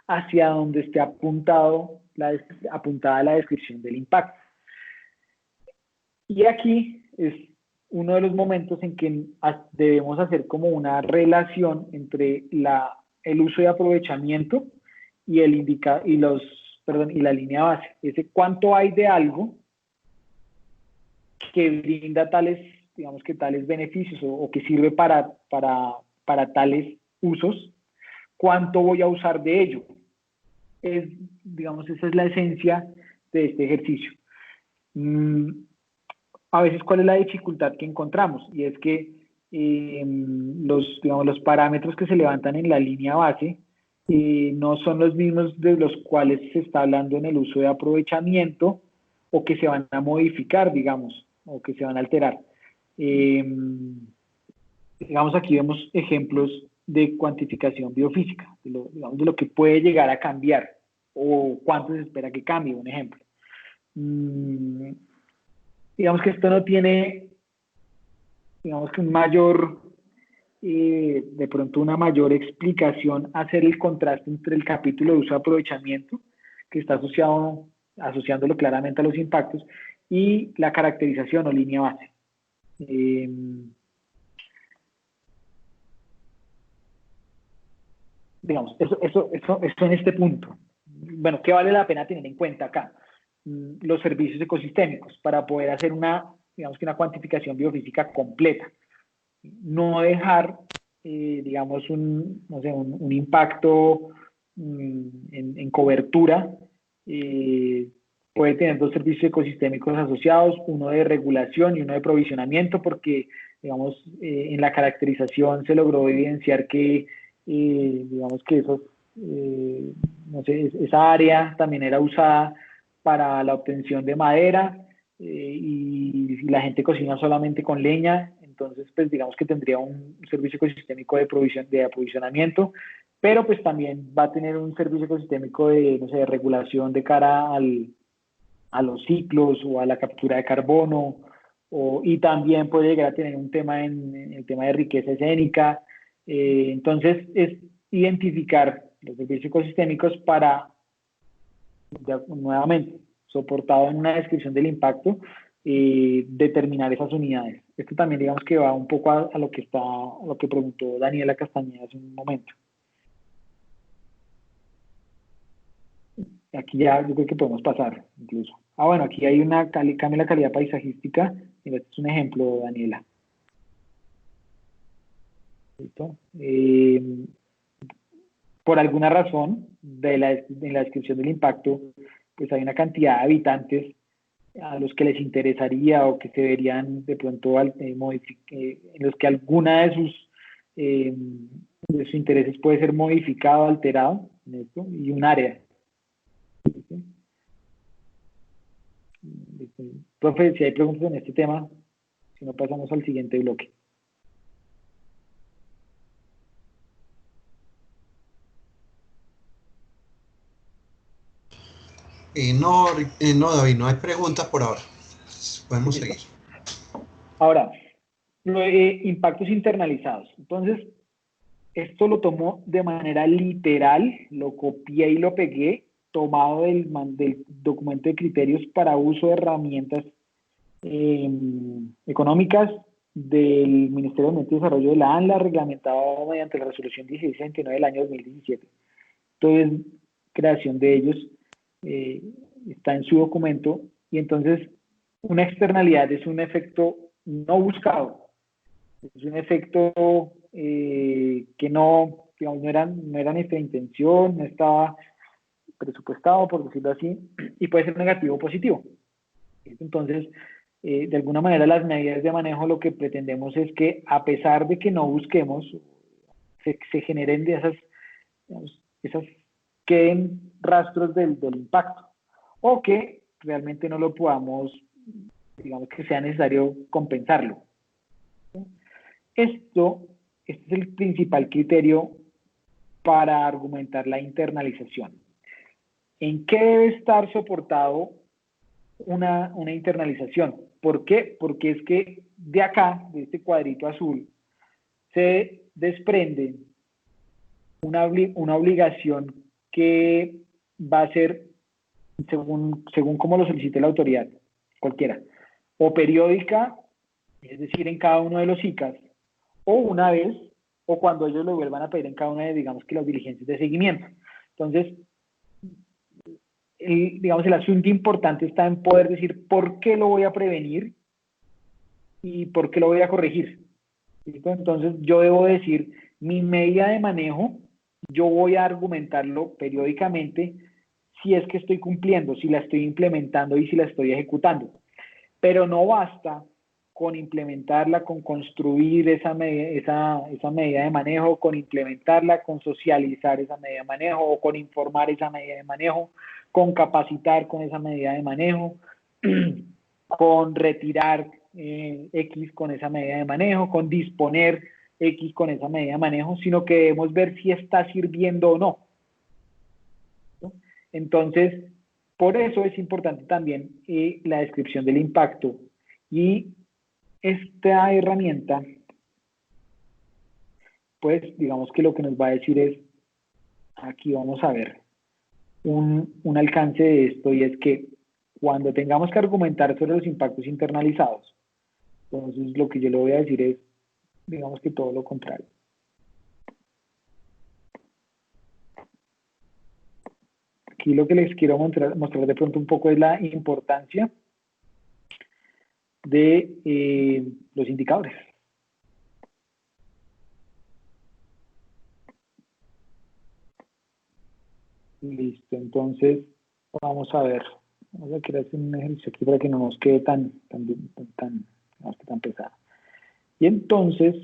hacia donde esté apuntada la descripción del impacto. Y aquí es uno de los momentos en que debemos hacer como una relación entre el uso y aprovechamiento y, y la línea base. Ese cuánto hay de algo que brinda digamos que tales beneficios o que sirve para tales usos, cuánto voy a usar de ello. Digamos, esa es la esencia de este ejercicio. A veces, ¿cuál es la dificultad que encontramos? Y es que digamos, los parámetros que se levantan en la línea base no son los mismos de los cuales se está hablando en el uso de aprovechamiento o que se van a modificar, digamos, o que se van a alterar. Digamos, aquí vemos ejemplos de cuantificación biofísica, digamos, de lo que puede llegar a cambiar o cuánto se espera que cambie, un ejemplo. Digamos que esto no tiene, digamos que de pronto una mayor explicación, hacer el contraste entre el capítulo de uso de aprovechamiento, que está asociándolo claramente a los impactos, y la caracterización o línea base. Digamos, eso en este punto. Bueno, ¿qué vale la pena tener en cuenta acá? Los servicios ecosistémicos para poder hacer digamos que una cuantificación biofísica completa. No dejar, digamos, no sé, un impacto en cobertura. Puede tener dos servicios ecosistémicos asociados, uno de regulación y uno de provisionamiento, porque, digamos, en la caracterización se logró evidenciar que, digamos, que no sé, esa área también era usada para la obtención de madera y la gente cocina solamente con leña, entonces pues digamos que tendría un servicio ecosistémico de aprovisionamiento, pero pues también va a tener un servicio ecosistémico no sé, de regulación de cara a los ciclos o a la captura de carbono, y también puede llegar a tener un tema en el tema de riqueza escénica. Entonces es identificar los servicios ecosistémicos para, nuevamente, soportado en una descripción del impacto, determinar esas unidades. Esto también digamos que va un poco a lo que preguntó Daniela Castañeda hace un momento. Aquí ya yo creo que podemos pasar incluso. Bueno, aquí hay cambio en la calidad paisajística. Mira, este es un ejemplo, Daniela. ¿Listo? Por alguna razón, en la descripción del impacto, pues hay una cantidad de habitantes a los que les interesaría o que se verían de pronto en los que alguna de sus intereses puede ser modificado, alterado, en esto, y un área. Profe, si hay preguntas en este tema, si no pasamos al siguiente bloque. No, David, no hay preguntas por ahora. Podemos seguir. Ahora, Impactos internalizados. Entonces, esto lo tomo de manera literal, lo copié y lo pegué, tomado del documento de criterios para uso de herramientas económicas del Ministerio de Ambiente y Desarrollo de la ANLA, reglamentado mediante la resolución 1669 del año 2017. Entonces, creación de ellos está en su documento, y entonces una externalidad es un efecto no buscado, es un efecto que no, digamos, no era nuestra intención, no estaba presupuestado, por decirlo así, y puede ser negativo o positivo. Entonces, de alguna manera, las medidas de manejo lo que pretendemos es que, a pesar de que no busquemos, se generen de esas, digamos, queden rastros del impacto, o que realmente no lo podamos, digamos, que sea necesario compensarlo. Este es el principal criterio para argumentar la internalización. ¿En qué debe estar soportado una internalización? ¿Por qué? Porque es que de acá, de este cuadrito azul, se desprende una obligación que va a ser, según como lo solicite la autoridad, cualquiera, o periódica, es decir, en cada uno de los ICAs, o una vez, o cuando ellos lo vuelvan a pedir en cada una de, digamos, que las diligencias de seguimiento. Entonces, digamos, el asunto importante está en poder decir por qué lo voy a prevenir y por qué lo voy a corregir. ¿Listo? Entonces, yo debo decir, mi medida de manejo, yo voy a argumentarlo periódicamente si es que estoy cumpliendo, si la estoy implementando y si la estoy ejecutando. Pero no basta con implementarla, con construir esa medida de manejo, con implementarla, con socializar esa medida de manejo, o con informar esa medida de manejo, con capacitar con esa medida de manejo, con retirar X con esa medida de manejo, con disponer X con esa medida de manejo, sino que debemos ver si está sirviendo o no. ¿No? Entonces, por eso es importante también la descripción del impacto, y esta herramienta, pues digamos que lo que nos va a decir es, aquí vamos a ver un alcance de esto, y es que cuando tengamos que argumentar sobre los impactos internalizados, entonces lo que yo le voy a decir es, digamos que todo lo contrario. Aquí lo que les quiero mostrar de pronto un poco es la importancia de los indicadores. Listo, entonces vamos a ver. Vamos a querer hacer un ejercicio aquí para que no nos quede tan pesado. Y entonces,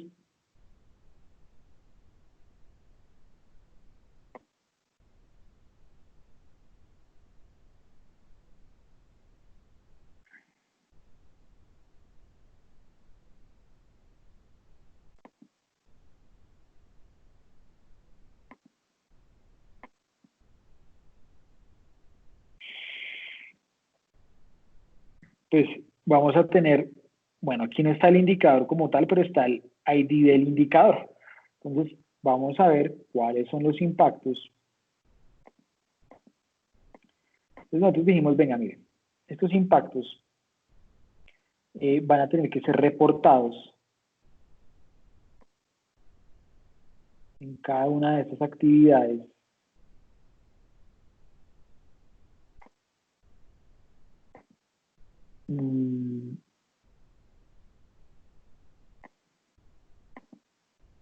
pues vamos a tener, bueno, aquí no está el indicador como tal, pero está el ID del indicador. Entonces, vamos a ver cuáles son los impactos. Entonces nosotros dijimos, venga, miren, estos impactos van a tener que ser reportados en cada una de estas actividades.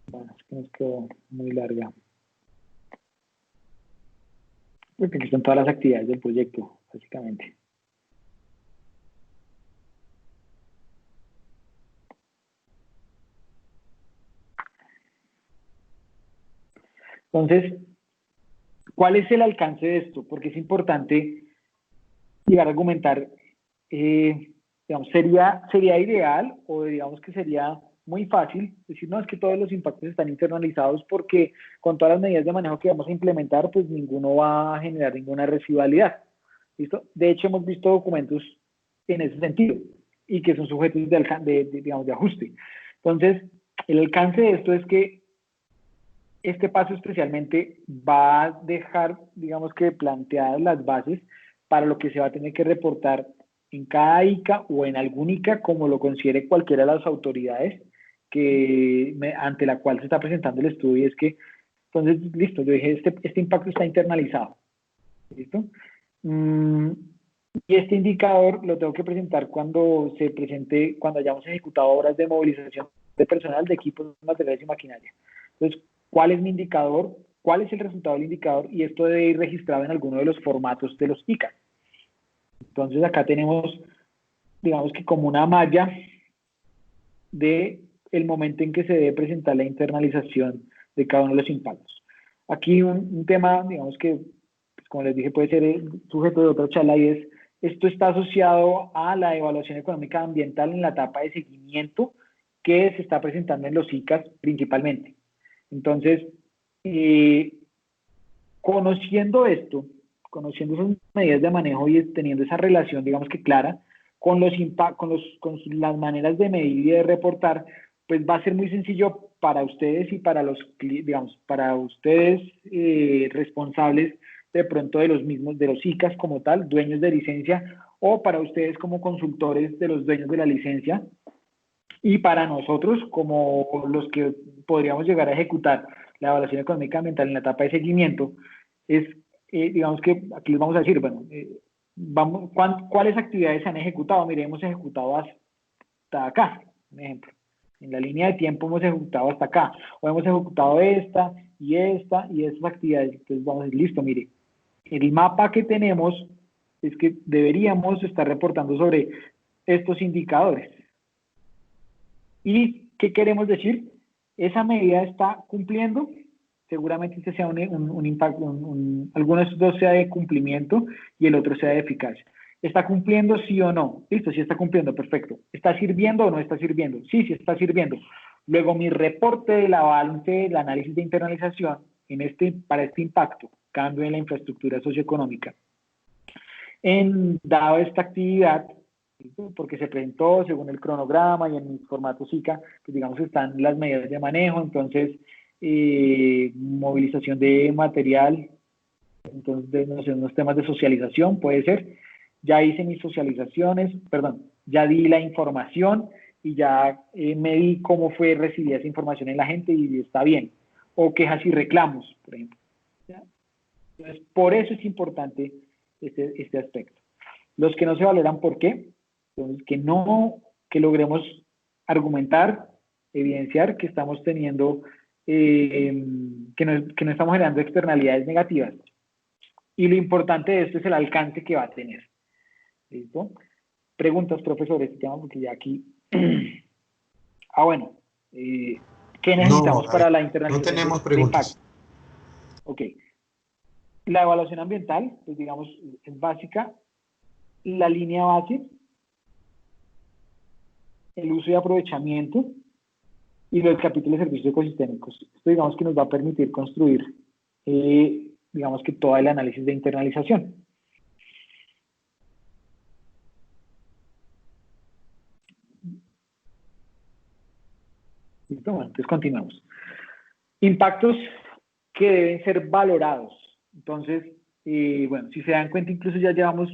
Bueno, es que nos quedó muy larga. Porque aquí están todas las actividades del proyecto, básicamente. Entonces, ¿cuál es el alcance de esto? Porque es importante llegar a argumentar, digamos, sería ideal, o digamos que sería muy fácil decir, no, es que todos los impactos están internalizados porque con todas las medidas de manejo que vamos a implementar, pues ninguno va a generar ninguna residualidad. ¿Listo? De hecho, hemos visto documentos en ese sentido y que son sujetos digamos, de ajuste. Entonces, el alcance de esto es que este paso especialmente va a dejar, digamos que planteadas las bases para lo que se va a tener que reportar en cada ICA o en algún ICA, como lo considere cualquiera de las autoridades ante la cual se está presentando el estudio. Y es que, entonces, listo, yo dije, este impacto está internalizado. ¿Listo? Y este indicador lo tengo que presentar cuando hayamos ejecutado obras de movilización de personal, de equipos, materiales y maquinaria. Entonces, ¿cuál es mi indicador? ¿Cuál es el resultado del indicador? Y esto debe ir registrado en alguno de los formatos de los ICA. Entonces, acá tenemos, digamos que como una malla de el momento en que se debe presentar la internalización de cada uno de los impactos. Aquí un tema, digamos que, como les dije, puede ser sujeto de otra charla, y esto está asociado a la evaluación económica ambiental en la etapa de seguimiento que se está presentando en los ICAs principalmente. Entonces, conociendo esto, conociendo esas medidas de manejo y teniendo esa relación, digamos que clara, con las maneras de medir y de reportar, pues va a ser muy sencillo para ustedes y para para ustedes responsables de pronto de los ICAs como tal, dueños de licencia, o para ustedes como consultores de los dueños de la licencia, y para nosotros como los que podríamos llegar a ejecutar la evaluación económica ambiental en la etapa de seguimiento, es, digamos que aquí les vamos a decir, bueno, ¿cuáles actividades se han ejecutado? Mire, hemos ejecutado hasta acá, un ejemplo. En la línea de tiempo hemos ejecutado hasta acá, o hemos ejecutado esta y esas actividades. Entonces vamos a decir, listo, mire, el mapa que tenemos es que deberíamos estar reportando sobre estos indicadores. ¿Y qué queremos decir? Esa medida está cumpliendo, seguramente este sea un impacto, alguno de estos dos sea de cumplimiento y el otro sea de eficacia. ¿Está cumpliendo sí o no? Listo, sí está cumpliendo, perfecto. ¿Está sirviendo o no está sirviendo? Sí, sí está sirviendo. Luego mi reporte del avance, el análisis de internalización para este impacto, cambio en la infraestructura socioeconómica. Dado esta actividad, porque se presentó según el cronograma y en el formato SICA, pues digamos que están las medidas de manejo, entonces movilización de material, entonces no sé, unos temas de socialización puede ser, ya hice mis socializaciones, perdón, ya di la información y ya medí cómo fue recibida esa información en la gente y está bien, o quejas y reclamos, por ejemplo. ¿Ya? Entonces, por eso es importante este aspecto. Los que no se valoran, ¿por qué? Entonces, que logremos argumentar, evidenciar que estamos teniendo, que no estamos generando externalidades negativas. Y lo importante de esto es el alcance que va a tener. ¿Listo? Preguntas, profesores, porque ya aquí... bueno. ¿Qué necesitamos No, para la no internalización tenemos de impacto? preguntas. Ok. La evaluación ambiental, pues digamos, es básica. La línea base, el uso y aprovechamiento y los capítulos de servicios ecosistémicos. Esto digamos que nos va a permitir construir, digamos que todo el análisis de internalización. ¿Listo? Bueno, entonces continuamos. Impactos que deben ser valorados. Entonces, bueno, si se dan cuenta, incluso ya llevamos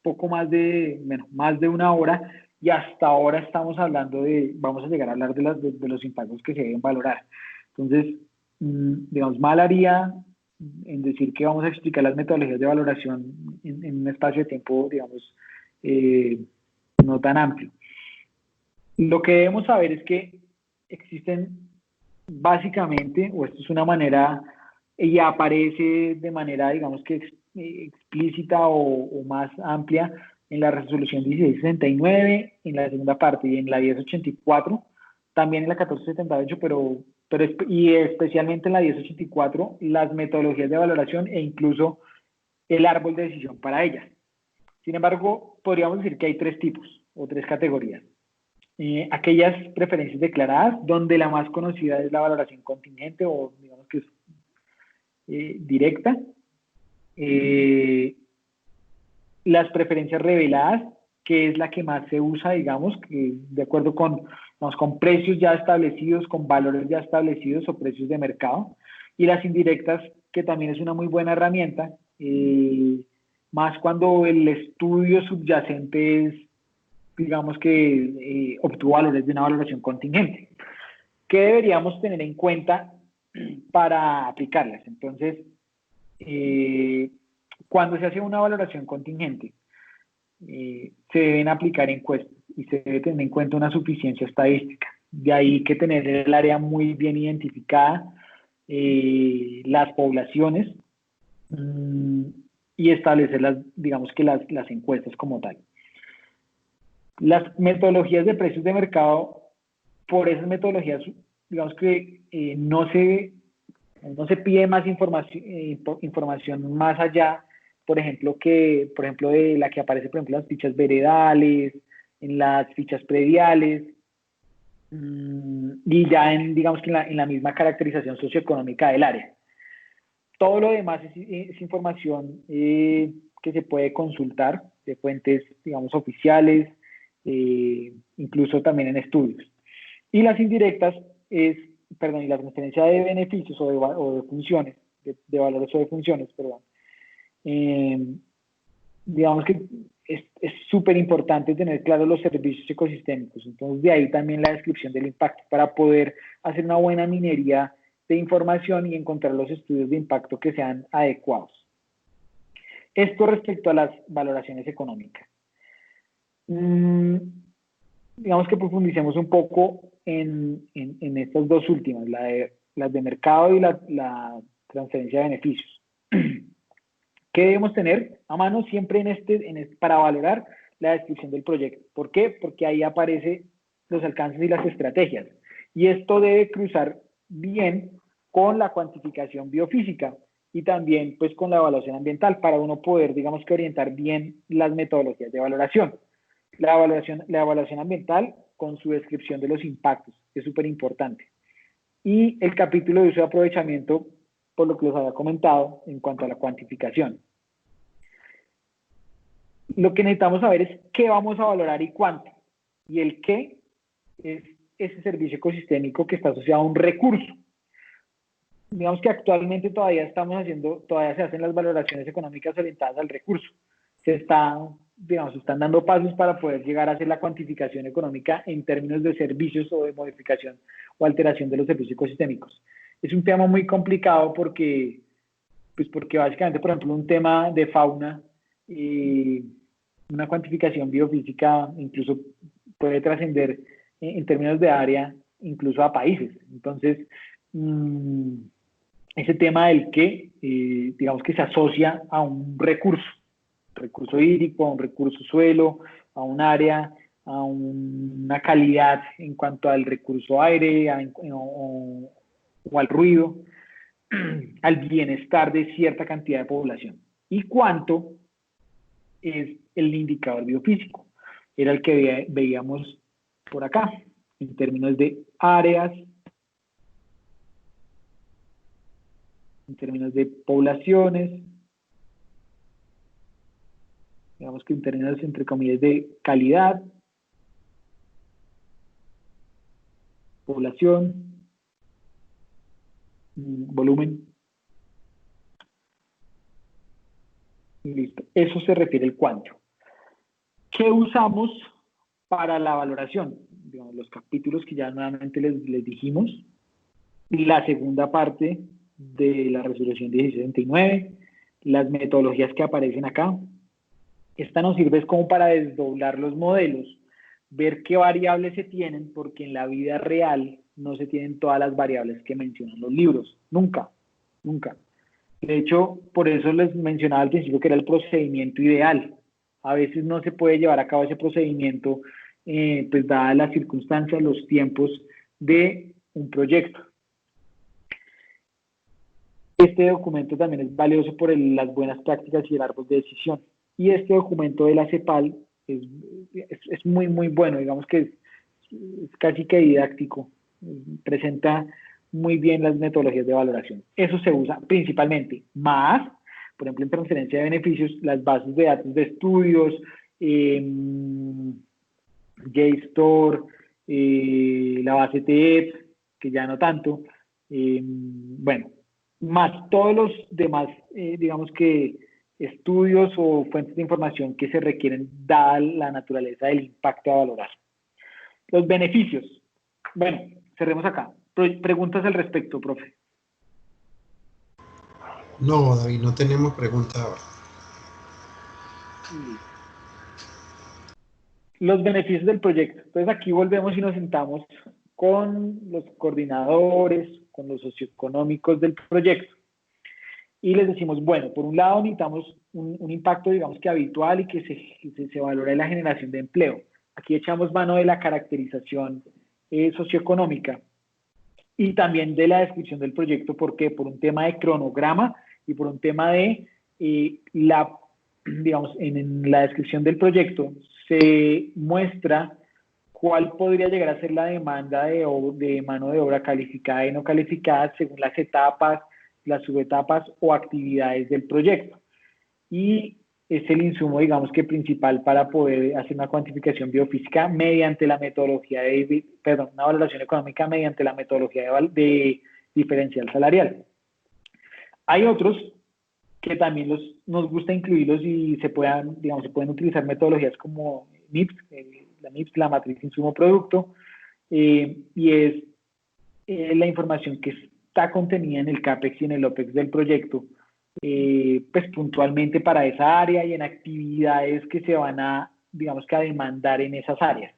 poco más de una hora y hasta ahora estamos hablando vamos a llegar a hablar de los impactos que se deben valorar. Entonces, digamos, mal haría en decir que vamos a explicar las metodologías de valoración en un espacio de tiempo, digamos, no tan amplio. Lo que debemos saber es que existen básicamente, o esto es una manera, y aparece de manera, digamos que explícita o más amplia en la resolución 1669, en la segunda parte, y en la 1084, también en la 1478, y especialmente en la 1084, las metodologías de valoración e incluso el árbol de decisión para ellas. Sin embargo, podríamos decir que hay tres tipos o tres categorías. Aquellas preferencias declaradas, donde la más conocida es la valoración contingente o digamos que es directa. Las preferencias reveladas, que es la que más se usa, digamos, que de acuerdo con precios ya establecidos, con valores ya establecidos o precios de mercado, y las indirectas, que también es una muy buena herramienta, más cuando el estudio subyacente es, digamos que obtuvo valores de una valoración contingente. ¿Qué deberíamos tener en cuenta para aplicarlas? Entonces, cuando se hace una valoración contingente, se deben aplicar encuestas y se debe tener en cuenta una suficiencia estadística. De ahí que tener el área muy bien identificada, las poblaciones y establecer digamos que las encuestas como tal. Las metodologías de precios de mercado, por esas metodologías, digamos que no se pide más información más allá, por ejemplo, de la que aparece, por ejemplo, en las fichas veredales, en las fichas prediales, y ya digamos que en la misma caracterización socioeconómica del área. Todo lo demás es información que se puede consultar de fuentes, digamos, oficiales, incluso también en estudios. Y las indirectas y la transferencia de beneficios o de funciones, de valores o de funciones, perdón. Digamos que es súper importante tener claros los servicios ecosistémicos. Entonces, de ahí también la descripción del impacto para poder hacer una buena minería de información y encontrar los estudios de impacto que sean adecuados. Esto respecto a las valoraciones económicas. Digamos que profundicemos un poco en estas dos últimas, las de mercado y la transferencia de beneficios. ¿Qué debemos tener a mano siempre para valorar la descripción del proyecto? ¿Por qué? Porque ahí aparecen los alcances y las estrategias. Y esto debe cruzar bien con la cuantificación biofísica y también pues con la evaluación ambiental para uno poder, digamos que orientar bien las metodologías de valoración. La evaluación ambiental con su descripción de los impactos, que es súper importante. Y el capítulo de uso y aprovechamiento, por lo que les había comentado en cuanto a la cuantificación. Lo que necesitamos saber es qué vamos a valorar y cuánto. Y el qué es ese servicio ecosistémico que está asociado a un recurso. Digamos que actualmente todavía se hacen las valoraciones económicas orientadas al recurso. Se están dando pasos para poder llegar a hacer la cuantificación económica en términos de servicios o de modificación o alteración de los servicios ecosistémicos. Es un tema muy complicado porque básicamente, por ejemplo, un tema de fauna y una cuantificación biofísica incluso puede trascender en términos de área incluso a países. Entonces, ese tema del que, digamos que se asocia a un recurso hídrico, a un recurso suelo, a un área, a una calidad en cuanto al recurso aire o al ruido, al bienestar de cierta cantidad de población. ¿Y cuánto es el indicador biofísico? Era el que veíamos por acá, en términos de áreas, en términos de poblaciones, digamos que en términos, entre comillas, de calidad, población, volumen. Listo. Eso se refiere al cuánto. ¿Qué usamos para la valoración? Digamos, los capítulos que ya nuevamente les dijimos. La segunda parte de la resolución 1669, las metodologías que aparecen acá. Esta nos sirve como para desdoblar los modelos, ver qué variables se tienen, porque en la vida real no se tienen todas las variables que mencionan los libros. Nunca, nunca. De hecho, por eso les mencionaba al principio que era el procedimiento ideal. A veces no se puede llevar a cabo ese procedimiento, pues dadas las circunstancias, los tiempos de un proyecto. Este documento también es valioso por las buenas prácticas y el árbol de decisión. Y este documento de la CEPAL es muy, muy bueno. Digamos que es casi que didáctico. Presenta muy bien las metodologías de valoración. Eso se usa principalmente. Más, por ejemplo, en transferencia de beneficios, las bases de datos de estudios, JSTOR, la base TED, que ya no tanto, bueno, más todos los demás, digamos que estudios o fuentes de información que se requieren dada la naturaleza del impacto a valorar. Los beneficios. Bueno, cerremos acá. Preguntas al respecto, profe. No, David, no tenemos preguntas ahora. Los beneficios del proyecto. Entonces aquí volvemos y nos sentamos con los coordinadores, con los socioeconómicos del proyecto. Y les decimos, bueno, por un lado necesitamos un impacto, digamos que habitual y que se valore la generación de empleo. Aquí echamos mano de la caracterización socioeconómica y también de la descripción del proyecto. ¿Por qué? Por un tema de cronograma y por un tema de digamos, en la descripción del proyecto se muestra cuál podría llegar a ser la demanda de mano de obra calificada y no calificada según las etapas, las subetapas o actividades del proyecto. Y es el insumo, digamos que principal para poder hacer una cuantificación biofísica mediante la metodología una valoración económica mediante la metodología de diferencial salarial. Hay otros que también nos gusta incluirlos y se pueden utilizar metodologías como MIPS, la matriz insumo-producto, y es la información que está contenida en el CAPEX y en el OPEX del proyecto, pues puntualmente para esa área y en actividades que se van a, digamos que a demandar en esas áreas.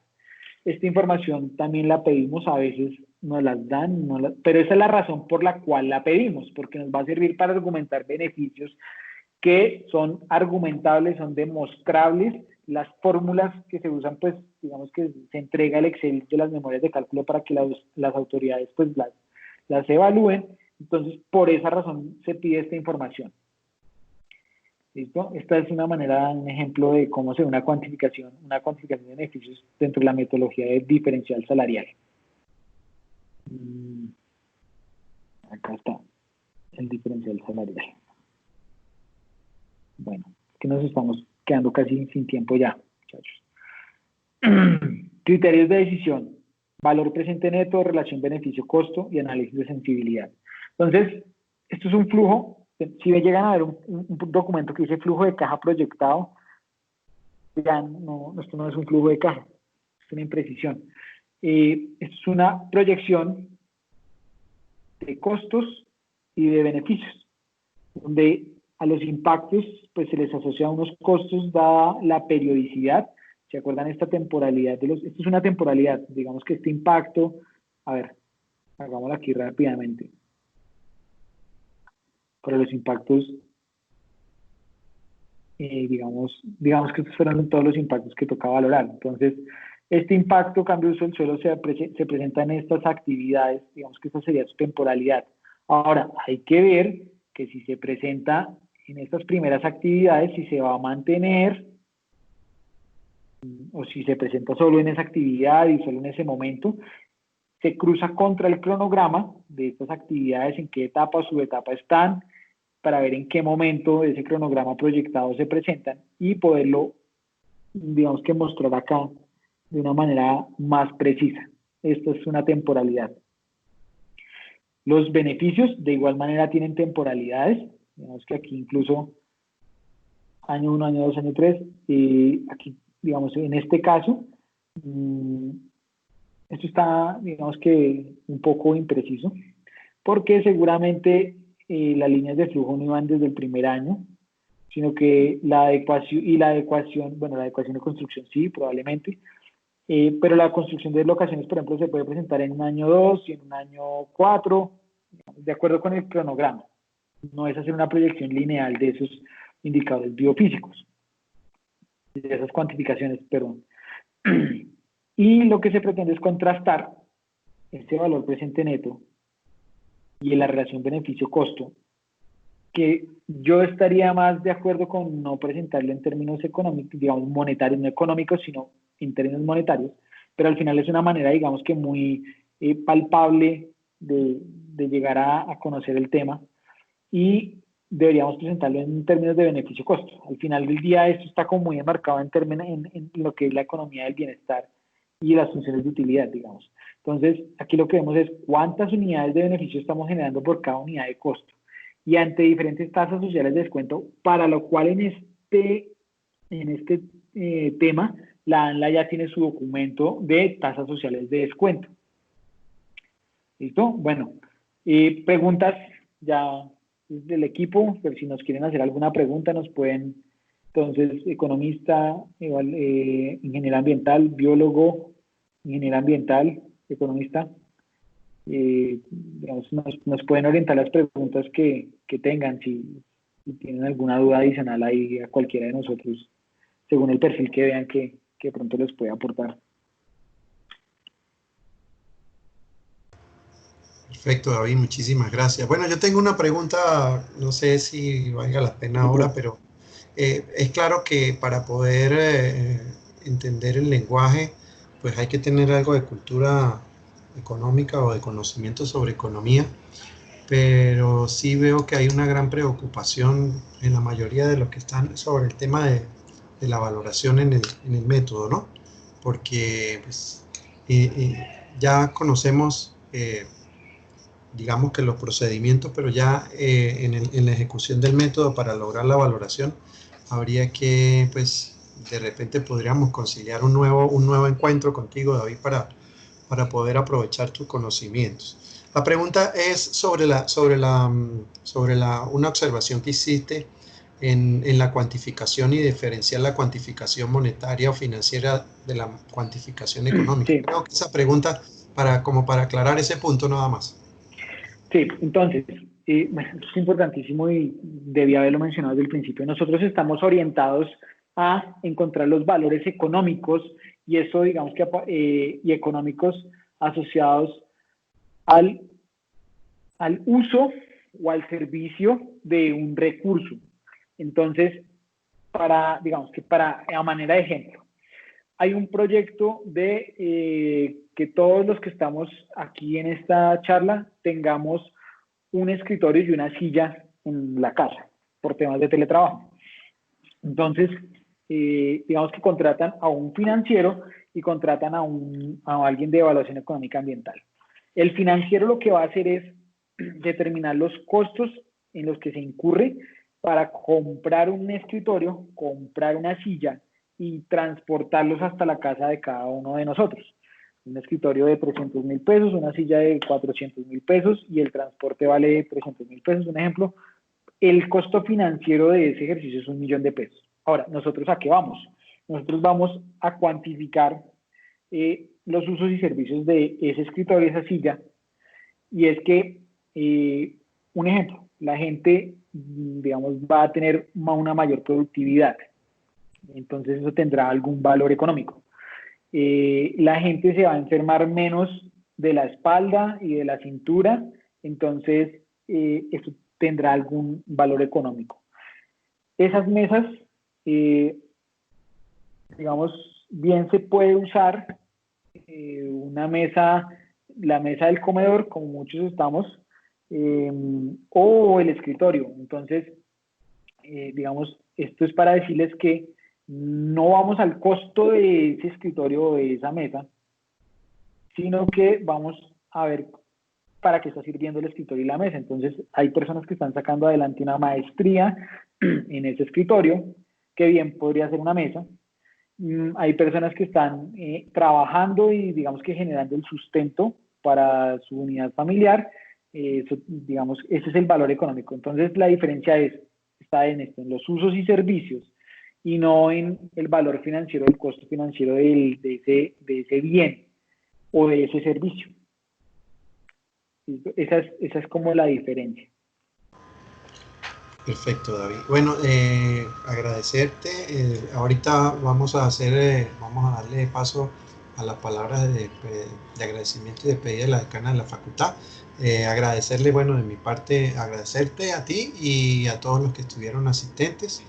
Esta información también la pedimos, a veces nos las dan, pero esa es la razón por la cual la pedimos, porque nos va a servir para argumentar beneficios que son argumentables, son demostrables. Las fórmulas que se usan, pues digamos que se entrega el Excel de las memorias de cálculo para que las autoridades pues las evalúen. Entonces, por esa razón se pide esta información. ¿Listo? Esta es una manera, un ejemplo de cómo se ve una cuantificación de beneficios dentro de la metodología de diferencial salarial. Acá está el diferencial salarial. Bueno, es que nos estamos quedando casi sin tiempo ya, muchachos. Criterios de decisión: valor presente neto, relación beneficio-costo y análisis de sensibilidad. Entonces, esto es un flujo. Si me llegan a ver un documento que dice flujo de caja proyectado, ya no, esto no es un flujo de caja, es una imprecisión. Esto es una proyección de costos y de beneficios, donde a los impactos pues se les asocia unos costos dada la periodicidad. ¿Se acuerdan esta temporalidad? Esto es una temporalidad, digamos que este impacto, a ver, hagámoslo aquí rápidamente. Para los impactos, digamos que estos fueron todos los impactos que toca valorar. Entonces, este impacto, cambio de uso del suelo, se presenta en estas actividades, digamos que esta sería su temporalidad. Ahora, hay que ver que si se presenta en estas primeras actividades, si se va a mantener o si se presenta solo en esa actividad y solo en ese momento, se cruza contra el cronograma de estas actividades, en qué etapa o subetapa están, para ver en qué momento de ese cronograma proyectado se presentan y poderlo, digamos que mostrar acá de una manera más precisa. Esto es una temporalidad. Los beneficios de igual manera tienen temporalidades. Digamos que aquí incluso año 1, año 2, año 3. Aquí, digamos, en este caso, esto está, digamos que un poco impreciso, porque seguramente las líneas de flujo no iban desde el primer año, sino que la adecuación de construcción sí, probablemente, pero la construcción de locaciones, por ejemplo, se puede presentar en un año 2 y en un año 4, de acuerdo con el cronograma. No es hacer una proyección lineal de esos indicadores biofísicos, de esas cuantificaciones, perdón. Y lo que se pretende es contrastar este valor presente neto y en la relación beneficio-costo, que yo estaría más de acuerdo con no presentarlo en términos económicos, digamos monetarios, no económicos, sino en términos monetarios, pero al final es una manera, digamos que muy palpable de llegar a conocer el tema. Y deberíamos presentarlo en términos de beneficio-costo. Al final del día esto está como muy enmarcado en términos en lo que es la economía del bienestar y las funciones de utilidad, digamos. Entonces, aquí lo que vemos es cuántas unidades de beneficio estamos generando por cada unidad de costo. Y ante diferentes tasas sociales de descuento, para lo cual en este tema, la ANLA ya tiene su documento de tasas sociales de descuento. ¿Listo? Bueno, preguntas ya del equipo, pero si nos quieren hacer alguna pregunta nos pueden, entonces, economista, ingeniero ambiental, biólogo, ingeniero ambiental, economista, digamos, nos pueden orientar las preguntas que tengan, si tienen alguna duda adicional ahí a cualquiera de nosotros, según el perfil que vean que pronto les puede aportar. Perfecto, David, muchísimas gracias. Bueno, yo tengo una pregunta, no sé si valga la pena ahora, pero es claro que para poder entender el lenguaje, pues hay que tener algo de cultura económica o de conocimiento sobre economía, pero sí veo que hay una gran preocupación en la mayoría de los que están sobre el tema de la valoración en el método, ¿no? Porque pues, ya conocemos digamos que los procedimientos, pero ya en la ejecución del método para lograr la valoración, habría que, pues, de repente podríamos conciliar un nuevo encuentro contigo, David, para poder aprovechar tus conocimientos. La pregunta es sobre una observación que hiciste en la cuantificación y diferenciar la cuantificación monetaria o financiera de la cuantificación económica. Sí. Creo que esa pregunta, como para aclarar ese punto nada más. Sí, entonces, bueno, esto es importantísimo y debía haberlo mencionado desde el principio. Nosotros estamos orientados a encontrar los valores económicos y eso, digamos que, y económicos asociados al uso o al servicio de un recurso. Entonces, digamos que a manera de ejemplo, hay un proyecto de que todos los que estamos aquí en esta charla tengamos un escritorio y una silla en la casa por temas de teletrabajo. Entonces, digamos que contratan a un financiero y contratan a alguien de evaluación económica ambiental. El financiero lo que va a hacer es determinar los costos en los que se incurre para comprar un escritorio, comprar una silla y transportarlos hasta la casa de cada uno de nosotros. Un escritorio de 300.000 pesos, una silla de 400.000 pesos y el transporte vale 300.000 pesos, un ejemplo. El costo financiero de ese ejercicio es 1.000.000 de pesos. Ahora, ¿nosotros a qué vamos? Nosotros vamos a cuantificar los usos y servicios de ese escritorio, esa silla, y es que, un ejemplo, la gente, digamos, va a tener una mayor productividad. Entonces eso tendrá algún valor económico. La gente se va a enfermar menos de la espalda y de la cintura, entonces eso tendrá algún valor económico. Esas mesas, digamos, bien se puede usar una mesa, la mesa del comedor, como muchos estamos, o el escritorio. Entonces, digamos, esto es para decirles que no vamos al costo de ese escritorio o de esa mesa, sino que vamos a ver para qué está sirviendo el escritorio y la mesa. Entonces, hay personas que están sacando adelante una maestría en ese escritorio, que bien podría ser una mesa. Hay personas que están trabajando y, digamos, que generando el sustento para su unidad familiar. Eso, digamos, ese es el valor económico. Entonces, la diferencia está en los usos y servicios, y no en el valor financiero, el costo financiero de ese bien o de ese servicio. Esa es como la diferencia. Perfecto, David. Bueno, agradecerte. Ahorita vamos a darle paso a las palabras de agradecimiento y despedida de la decana de la facultad. Agradecerle, bueno, de mi parte, agradecerte a ti y a todos los que estuvieron asistentes.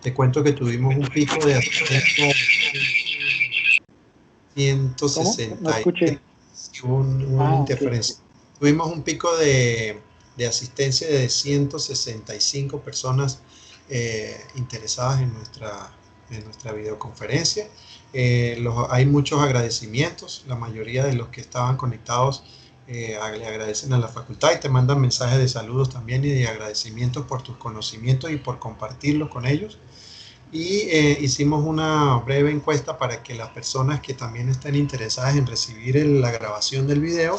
Te cuento que tuvimos un pico de asistencia de 160. ¿Cómo? No escuché. Hubo una interferencia. Okay. Tuvimos un pico de de asistencia de 165 personas interesadas en nuestra videoconferencia. Hay muchos agradecimientos, la mayoría de los que estaban conectados le agradecen a la facultad y te mandan mensajes de saludos también y de agradecimientos por tus conocimientos y por compartirlos con ellos. Y hicimos una breve encuesta para que las personas que también estén interesadas en recibir la grabación del video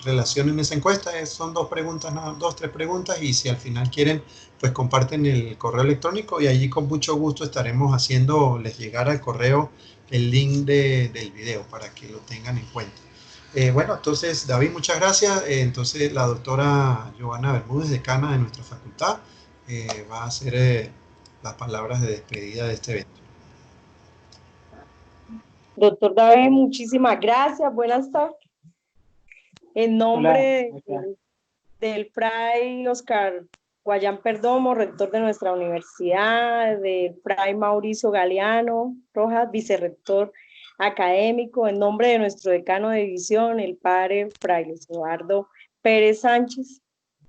relacionen esa encuesta. Son dos, tres preguntas, y si al final quieren, pues comparten el correo electrónico y allí con mucho gusto estaremos haciéndoles llegar al correo el link del video para que lo tengan en cuenta. Bueno, entonces David, muchas gracias. Entonces la doctora Joana Bermúdez, decana de nuestra facultad, va a hacer las palabras de despedida de este evento. Doctor David, muchísimas gracias. Buenas tardes. En nombre del Fray Oscar Guayán Perdomo, rector de nuestra universidad, del Fray Mauricio Galeano Rojas, vicerrector académico, en nombre de nuestro decano de división, el padre Fray Luis Eduardo Pérez Sánchez,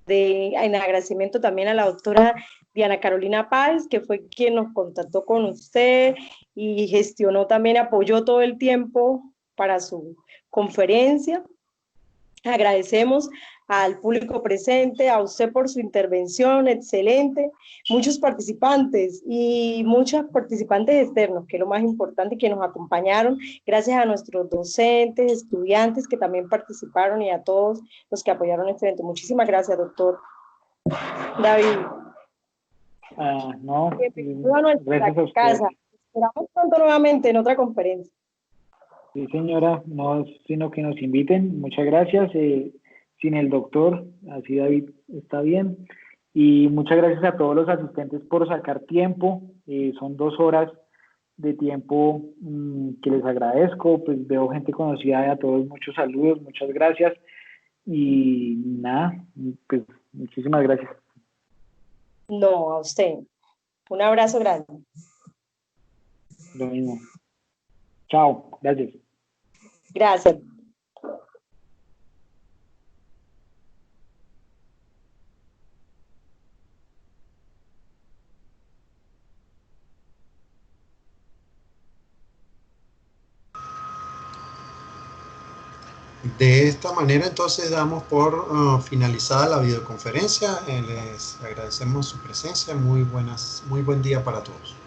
en agradecimiento también a la doctora Diana Carolina Páez, que fue quien nos contactó con usted y gestionó también, apoyó todo el tiempo para su conferencia. Agradecemos al público presente, a usted por su intervención excelente, muchos participantes y muchos participantes externos, que es lo más importante, que nos acompañaron, gracias a nuestros docentes, estudiantes que también participaron y a todos los que apoyaron este evento. Muchísimas gracias, doctor David. No, gracias a casa. Esperamos pronto nuevamente en otra conferencia. Sí, señora, no, sino que nos inviten. Muchas gracias. Sin el doctor, así David está bien. Y muchas gracias a todos los asistentes por sacar tiempo. Son 2 horas de tiempo que les agradezco. Pues veo gente conocida, a todos muchos saludos, muchas gracias. Y nada, pues muchísimas gracias. No, a usted. Un abrazo grande. Lo mismo. Chao, gracias. Gracias. De esta manera, entonces, damos por finalizada la videoconferencia. Les agradecemos su presencia. Muy buen día para todos.